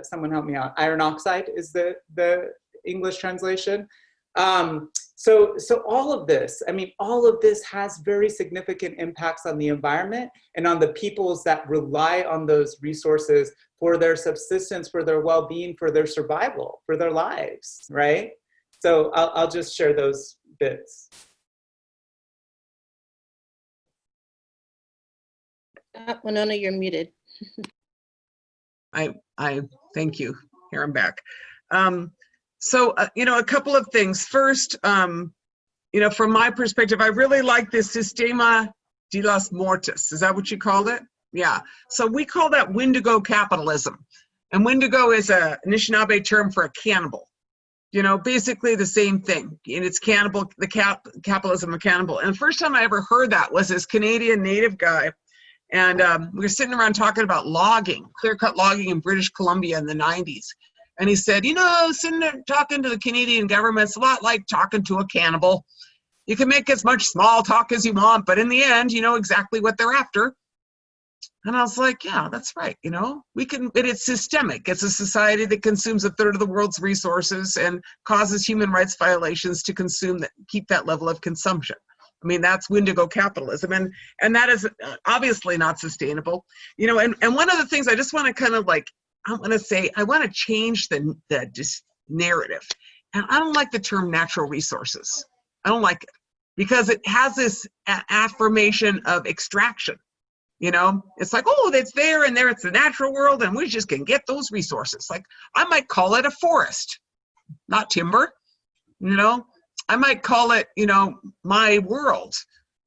someone help me out, iron oxide is the English translation. So all of this, I mean, all of this has very significant impacts on the environment and on the peoples that rely on those resources for their subsistence, for their well-being, for their survival, for their lives, right? So I'll just share those bits. Winona, you're muted. I thank you. Here I'm back. So, you know, a couple of things. First, you know, from my perspective, I really like this Sistema de los Mortos. Is that what you called it? Yeah. So we call that Windigo Capitalism. And Windigo is a Anishinaabe term for a cannibal. You know, basically the same thing. And it's cannibal, the capitalism of cannibal. And the first time I ever heard that was this Canadian native guy. And we were sitting around talking about logging, clear-cut logging in British Columbia in the 90s. And he said, you know, sitting there talking to the Canadian government, it's a lot like talking to a cannibal. You can make as much small talk as you want, but in the end, you know exactly what they're after. And I was like, yeah, that's right. You know, we can, it's systemic. It's a society that consumes 1/3 of the world's resources and causes human rights violations to consume that, keep that level of consumption. I mean, that's Windigo capitalism, and that is obviously not sustainable. You know, and one of the things I just want to kind of like, I want to say, I want to change the narrative. And I don't like the term natural resources. I don't like it because it has this affirmation of extraction. You know, it's like, oh, it's there and there, it's the natural world and we just can get those resources. Like, I might call it a forest, not timber, you know. I might call it, you know, my world,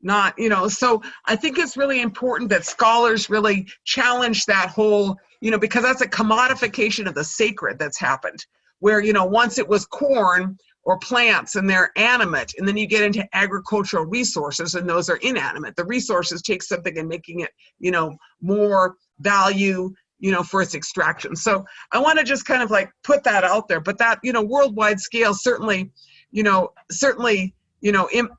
not, you know. So I think it's really important that scholars really challenge that whole, you know, because that's a commodification of the sacred that's happened, where, you know, once it was corn or plants and they're animate, and then you get into agricultural resources and those are inanimate. The resources take something and making it, you know, more value, you know, for its extraction. So I want to just kind of like put that out there, but that, you know, worldwide scale certainly, you know,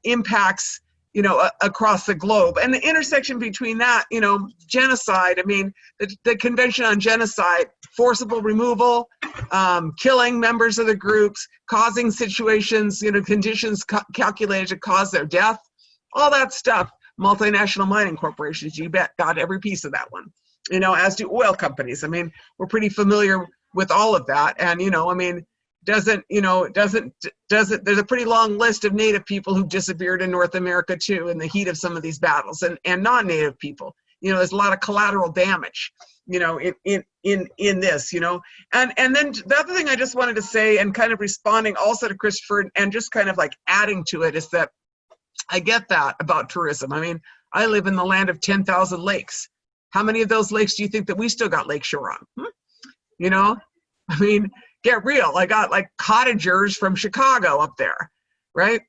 impacts, you know, across the globe. And the intersection between that, you know, genocide, I mean, the Convention on Genocide, forcible removal, killing members of the groups, causing situations, you know, conditions calculated to cause their death, all that stuff, multinational mining corporations, you bet, got every piece of that one, you know, as do oil companies. I mean, we're pretty familiar with all of that. And, you know, I mean, there's a pretty long list of Native people who disappeared in North America too in the heat of some of these battles, and non-Native people. You know, there's a lot of collateral damage, you know, in this, you know. And then the other thing I just wanted to say, and kind of responding also to Christopher and just kind of like adding to it, is that I get that about tourism. I mean, I live in the land of 10,000 lakes. How many of those lakes do you think that we still got lakeshore on? You know, I mean, get real. I got like cottagers from Chicago up there, right?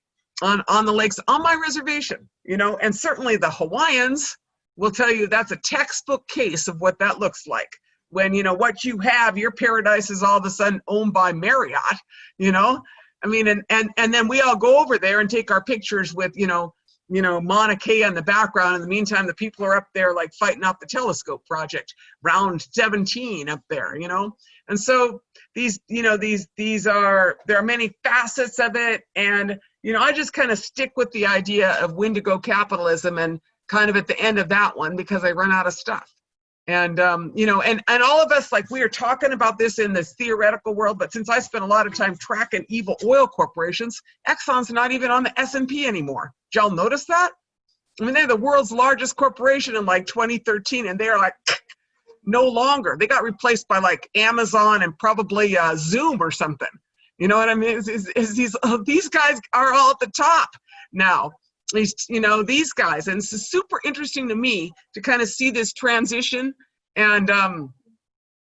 On the lakes, on my reservation, you know, and certainly the Hawaiians, will tell you that's a textbook case of what that looks like. When, you know, what you have, your paradise is all of a sudden owned by Marriott, you know? I mean, and then we all go over there and take our pictures with, you know, Mauna Kea in the background. In the meantime, the people are up there like fighting off the telescope project, round 17 up there, you know? And so these, you know, there are many facets of it. And, you know, I just kind of stick with the idea of Windigo capitalism and kind of at the end of that one, because I run out of stuff. And, you know, and all of us, like, we are talking about this in this theoretical world, but since I spent a lot of time tracking evil oil corporations, Exxon's not even on the S&P anymore. Did y'all notice that? I mean, they're the world's largest corporation in like 2013, and they're like, no longer. They got replaced by like Amazon and probably Zoom or something. You know what I mean? These guys are all at the top now. You know, these guys, and it's super interesting to me to kind of see this transition. And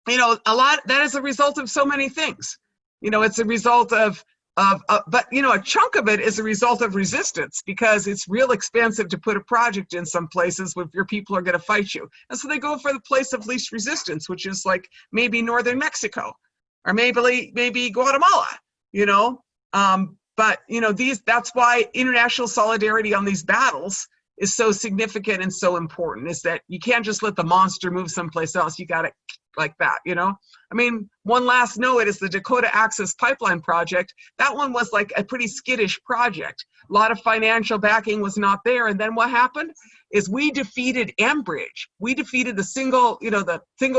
you know, a lot that is a result of so many things. You know, it's a result of but you know, a chunk of it is a result of resistance, because it's real expensive to put a project in some places if your people are going to fight you, and so they go for the place of least resistance, which is like maybe northern Mexico or maybe Guatemala. You know. But, you know, that's why international solidarity on these battles is so significant and so important, is that you can't just let the monster move someplace else. You got it like that, you know? I mean, one last note is the Dakota Access Pipeline project. That one was like a pretty skittish project. A lot of financial backing was not there. And then what happened is we defeated Enbridge. We defeated the single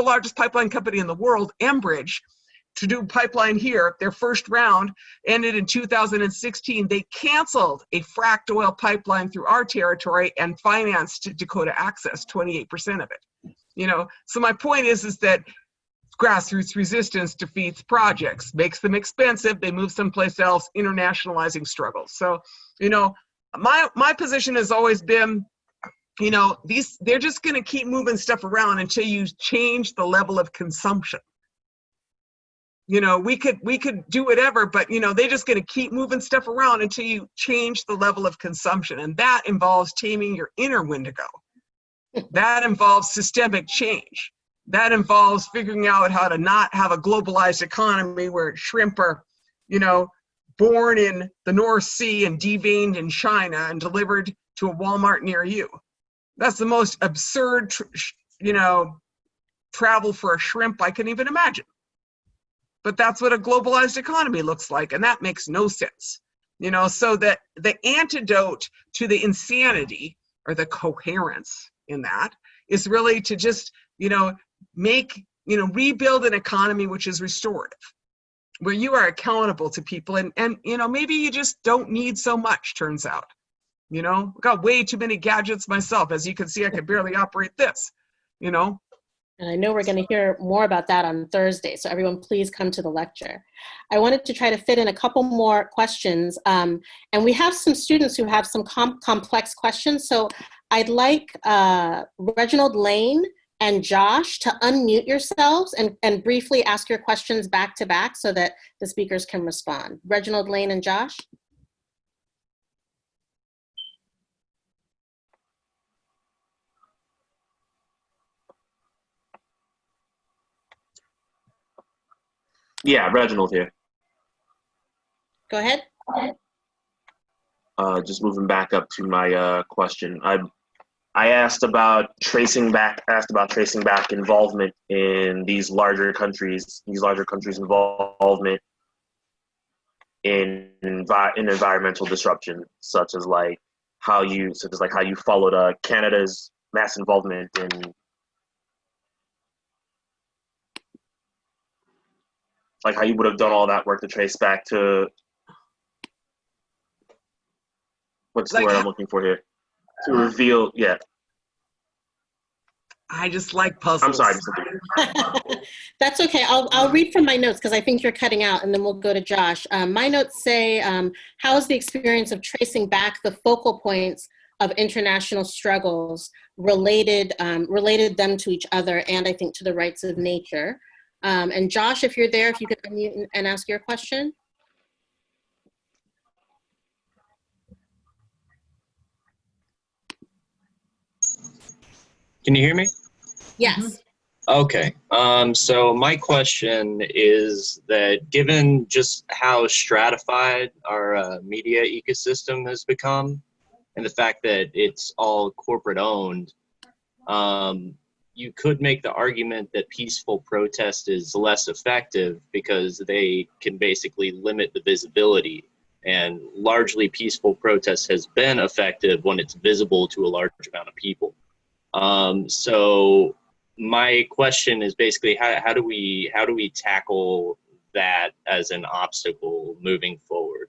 largest pipeline company in the world, Enbridge, to do pipeline here. Their first round ended in 2016. They canceled a fracked oil pipeline through our territory and financed Dakota Access, 28% of it. You know, so my point is that grassroots resistance defeats projects, makes them expensive, they move someplace else, internationalizing struggles. So, you know, my position has always been, you know, they're just going to keep moving stuff around until you change the level of consumption. You know, we could do whatever, but, you know, they're just going to keep moving stuff around until you change the level of consumption. And that involves taming your inner Windigo. That involves systemic change. That involves figuring out how to not have a globalized economy where shrimp are, you know, born in the North Sea and deveined in China and delivered to a Walmart near you. That's the most absurd, you know, travel for a shrimp I can even imagine. But that's what a globalized economy looks like, and that makes no sense. You know, so that the antidote to the insanity, or the coherence in that, is really to just, you know, rebuild an economy which is restorative, where you are accountable to people, and you know, maybe you just don't need so much, turns out. You know, I've got way too many gadgets myself. As you can see, I can barely operate this, you know. And I know we're going to hear more about that on Thursday, so everyone please come to the lecture. I wanted to try to fit in a couple more questions, and we have some students who have some complex questions, so I'd like Reginald Lane and Josh to unmute yourselves and briefly ask your questions back to back so that the speakers can respond. Reginald Lane and Josh. Yeah, Reginald here. Go ahead. Just moving back up to my question. I asked about tracing back involvement in these larger countries' involvement in environmental disruption, such as how you followed Canada's mass involvement in how you would have done all that work to trace back to, what's the word I'm looking for here? To reveal, yeah. I just like puzzles. I'm sorry. That's okay. I'll read from my notes because I think you're cutting out, and then we'll go to Josh. My notes say, how is the experience of tracing back the focal points of international struggles related them to each other, and I think to the rights of nature? And Josh, if you're there, if you could unmute and ask your question. Can you hear me? Yes. Okay. So my question is that given just how stratified our media ecosystem has become, and the fact that it's all corporate owned, you could make the argument that peaceful protest is less effective because they can basically limit the visibility. And largely peaceful protest has been effective when it's visible to a large amount of people. So my question is basically how do we tackle that as an obstacle moving forward?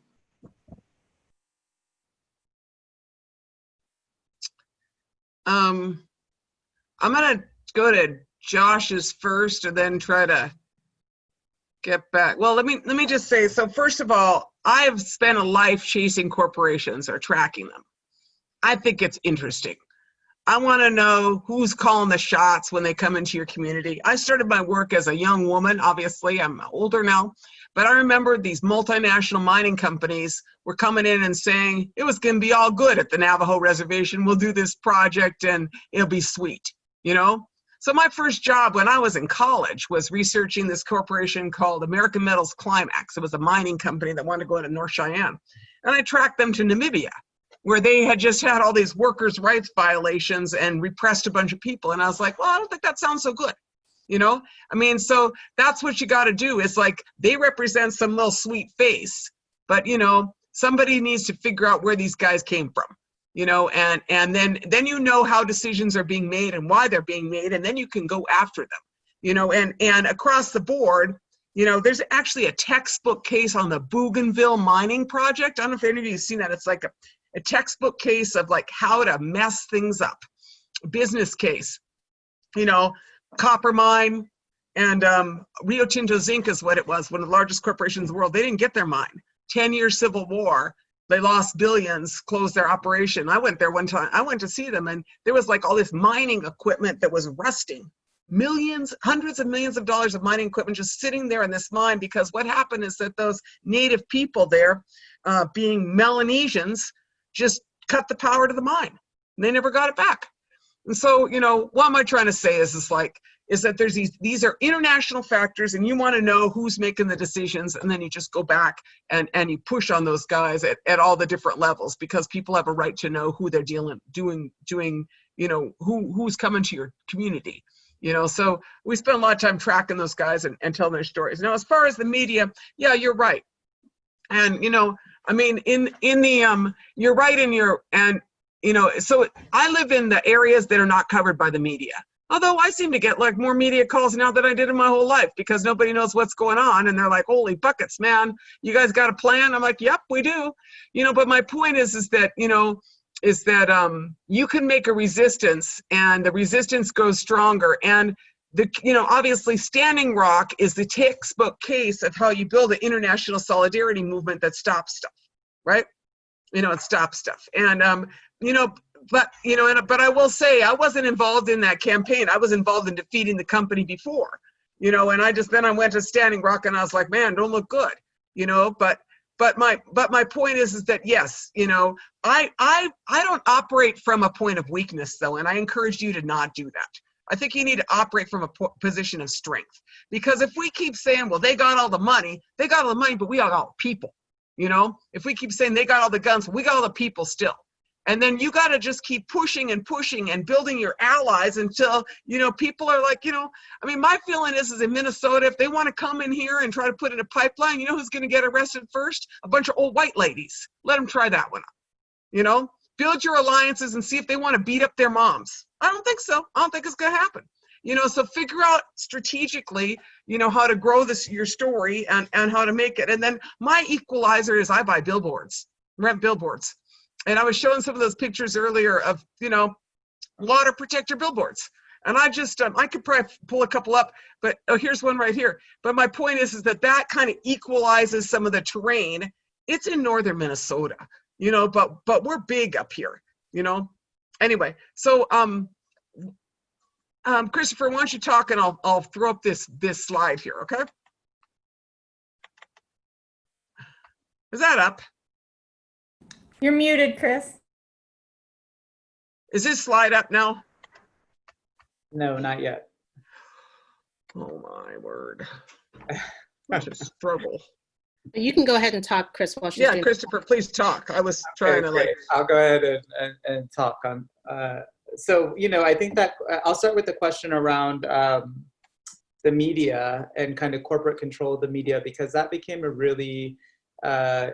I'm gonna go to Josh's first and then try to get back. Well, let me just say, so first of all, I've spent a life chasing corporations or tracking them. I think it's interesting. I want to know who's calling the shots when they come into your community. I started my work as a young woman. Obviously, I'm older now, but I remember these multinational mining companies were coming in and saying it was going to be all good at the Navajo reservation. We'll do this project and it'll be sweet, you know? So my first job when I was in college was researching this corporation called American Metals Climax. It was a mining company that wanted to go into North Cheyenne. And I tracked them to Namibia, where they had just had all these workers' rights violations and repressed a bunch of people. And I was like, well, I don't think that sounds so good. You know, I mean, so that's what you got to do. It's like they represent some little sweet face, but you know, somebody needs to figure out where these guys came from, you know, and then you know how decisions are being made and why they're being made, and then you can go after them, you know, and across the board, you know, there's actually a textbook case on the Bougainville mining project. I don't know if any of you have seen that. It's like a textbook case of like how to mess things up, business case, you know, copper mine, and Rio Tinto Zinc is what it was, one of the largest corporations in the world. They didn't get their mine. 10-year civil war, they lost billions, closed their operation. I went there one time, I went to see them, and there was like all this mining equipment that was rusting. Millions, hundreds of millions of dollars of mining equipment just sitting there in this mine, because what happened is that those native people there, being Melanesians, just cut the power to the mine. And they never got it back. And so, you know, what am I trying to say is that there's these are international factors, and you want to know who's making the decisions, and then you just go back and you push on those guys at all the different levels, because people have a right to know who they're doing, you know, who's coming to your community. You know, so we spend a lot of time tracking those guys and telling their stories. Now, as far as the media, yeah, you're right. And, you know, I mean, you're right you know, so I live in the areas that are not covered by the media. Although I seem to get like more media calls now than I did in my whole life, because nobody knows what's going on. And they're like, holy buckets, man, you guys got a plan? I'm like, yep, we do. You know, but my point is that, you know, you can make a resistance, and the resistance grows stronger. And you know, obviously Standing Rock is the textbook case of how you build an international solidarity movement that stops stuff, right? You know, it stops stuff. And, you know, but I will say I wasn't involved in that campaign. I was involved in defeating the company before, you know, and then I went to Standing Rock, and I was like, man, don't look good, you know, but my point is that, yes, you know, I don't operate from a point of weakness though. And I encourage you to not do that. I think you need to operate from a position of strength, because if we keep saying, well, they got all the money, but we got all the people, you know, if we keep saying they got all the guns, we got all the people still. And then you got to just keep pushing and pushing and building your allies until, you know, people are like, you know, I mean, my feeling is in Minnesota, if they want to come in here and try to put in a pipeline, you know who's going to get arrested first? A bunch of old white ladies. Let them try that one out, you know? Build your alliances and see if they want to beat up their moms. I don't think so. I don't think it's going to happen. You know, so figure out strategically, you know, how to grow your story and how to make it. And then my equalizer is I buy billboards, rent billboards. And I was showing some of those pictures earlier of, you know, water protector billboards. And I just, I could probably pull a couple up, but here's one right here. But my point is that kind of equalizes some of the terrain. It's in northern Minnesota, you know, but we're big up here, you know. Anyway, so Christopher, why don't you talk, and I'll throw up this slide here, okay? Is that up? You're muted, Chris. Is this slide up now? No, not yet. Oh my word. Such a struggle. But you can go ahead and talk, Chris, while she's Yeah, doing Christopher, please talk. I was trying to Great. like. I'll go ahead and talk on. So, you know, I think that I'll start with the question around the media and kind of corporate control of the media, because that became a really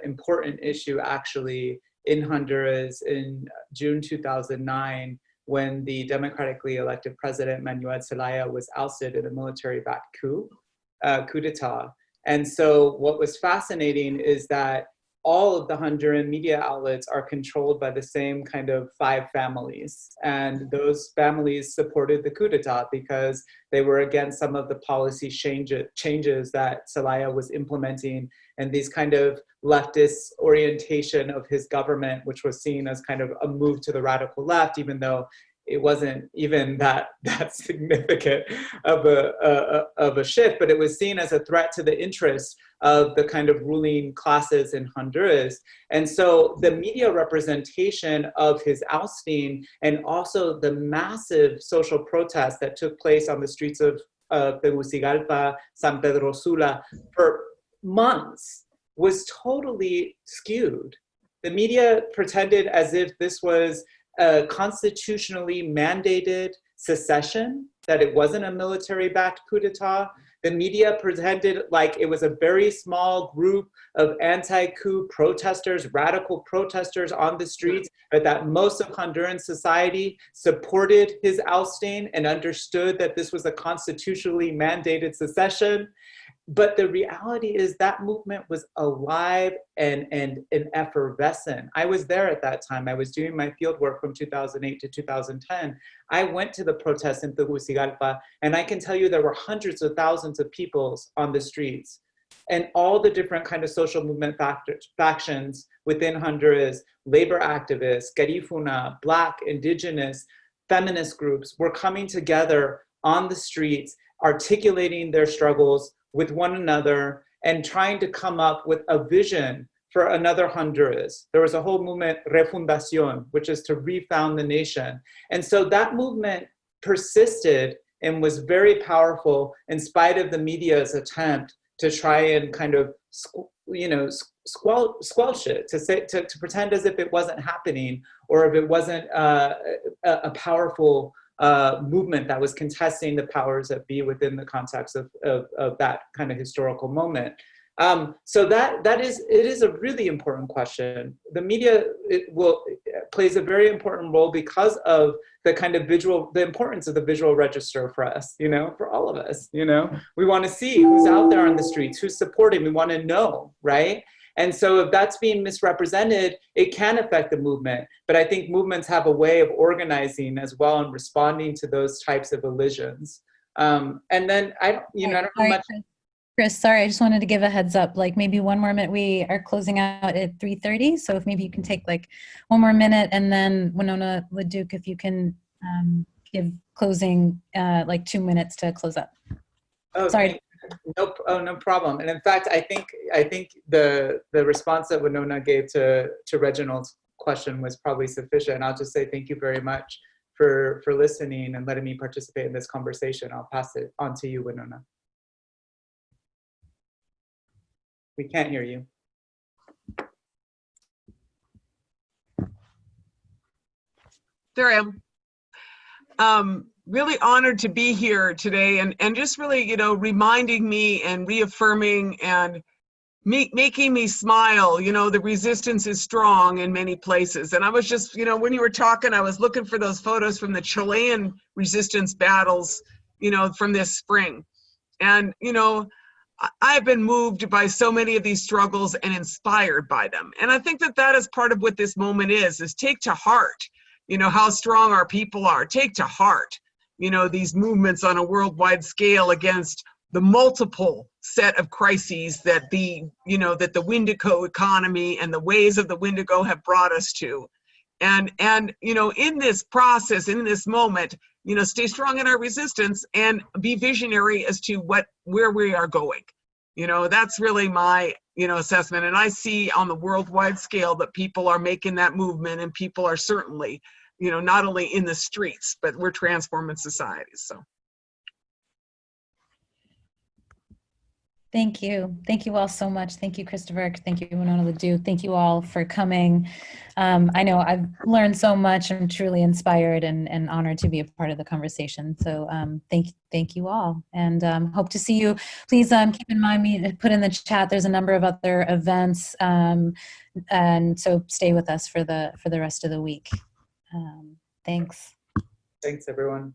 important issue actually in Honduras in June 2009, when the democratically elected president Manuel Zelaya was ousted in a military-backed coup d'etat. And so what was fascinating is that all of the Honduran media outlets are controlled by the same kind of 5 families. And those families supported the coup d'etat because they were against some of the policy changes that Zelaya was implementing, and these kind of leftist orientation of his government, which was seen as kind of a move to the radical left, even though it wasn't even that significant of a shift, but it was seen as a threat to the interests of the kind of ruling classes in Honduras. And so the media representation of his ousting, and also the massive social protests that took place on the streets of Tegucigalpa, San Pedro Sula for months, was totally skewed. The media pretended as if this was a constitutionally mandated secession, that it wasn't a military-backed coup d'etat. The media pretended like it was a very small group of anti-coup protesters, radical protesters on the streets, but that most of Honduran society supported his ousting and understood that this was a constitutionally mandated secession. But the reality is that movement was alive and effervescent. I was there at that time. I was doing my field work from 2008 to 2010. I went to the protests in Tegucigalpa, and I can tell you there were hundreds of thousands of people on the streets. And all the different kind of social movement factions within Honduras, labor activists, Garifuna, Black, Indigenous, feminist groups were coming together on the streets, articulating their struggles with one another and trying to come up with a vision for another Honduras. There was a whole movement, Refundación, which is to refound the nation. And so that movement persisted and was very powerful in spite of the media's attempt to try and kind of, squelch it, to pretend as if it wasn't happening, or if it wasn't a powerful movement that was contesting the powers that be within the context of that kind of historical moment. So it is a really important question. The media plays a very important role because of the kind of the importance of the visual register for us, for all of us, we want to see who's out there on the streets, who's supporting, we want to know, right? And so if that's being misrepresented, it can affect the movement. But I think movements have a way of organizing as well and responding to those types of elisions. And then I don't know much. Chris, sorry, I just wanted to give a heads up, like maybe one more minute. We are closing out at 3:30. So if maybe you can take like one more minute, and then Winona LaDuke, if you can give closing like 2 minutes to close up. Oh, sorry. Nope. Oh, no problem. And in fact, I think the response that Winona gave to Reginald's question was probably sufficient. I'll just say thank you very much for listening and letting me participate in this conversation. I'll pass it on to you, Winona. We can't hear you. There I am. Really honored to be here today, and just really, reminding me and reaffirming and making me smile. The resistance is strong in many places. And I was just, when you were talking, I was looking for those photos from the Chilean resistance battles, from this spring. And, I've been moved by so many of these struggles and inspired by them. And I think that is part of what this moment is take to heart, how strong our people are. Take to heart, these movements on a worldwide scale against the multiple set of crises that the Windigo economy and the ways of the Windigo have brought us to. And in this process, in this moment, stay strong in our resistance and be visionary as to where we are going. That's really my, assessment. And I see on the worldwide scale that people are making that movement, and people are certainly, you know, not only in the streets, but we're transforming societies. So. Thank you. Thank you all so much. Thank you, Christopher. Thank you, Winona LaDuke. Thank you all for coming. I know I've learned so much. I'm truly inspired and honored to be a part of the conversation. So thank you all, and hope to see you. Please keep in mind, put in the chat, there's a number of other events, and so stay with us for the rest of the week. Thanks. Thanks, everyone.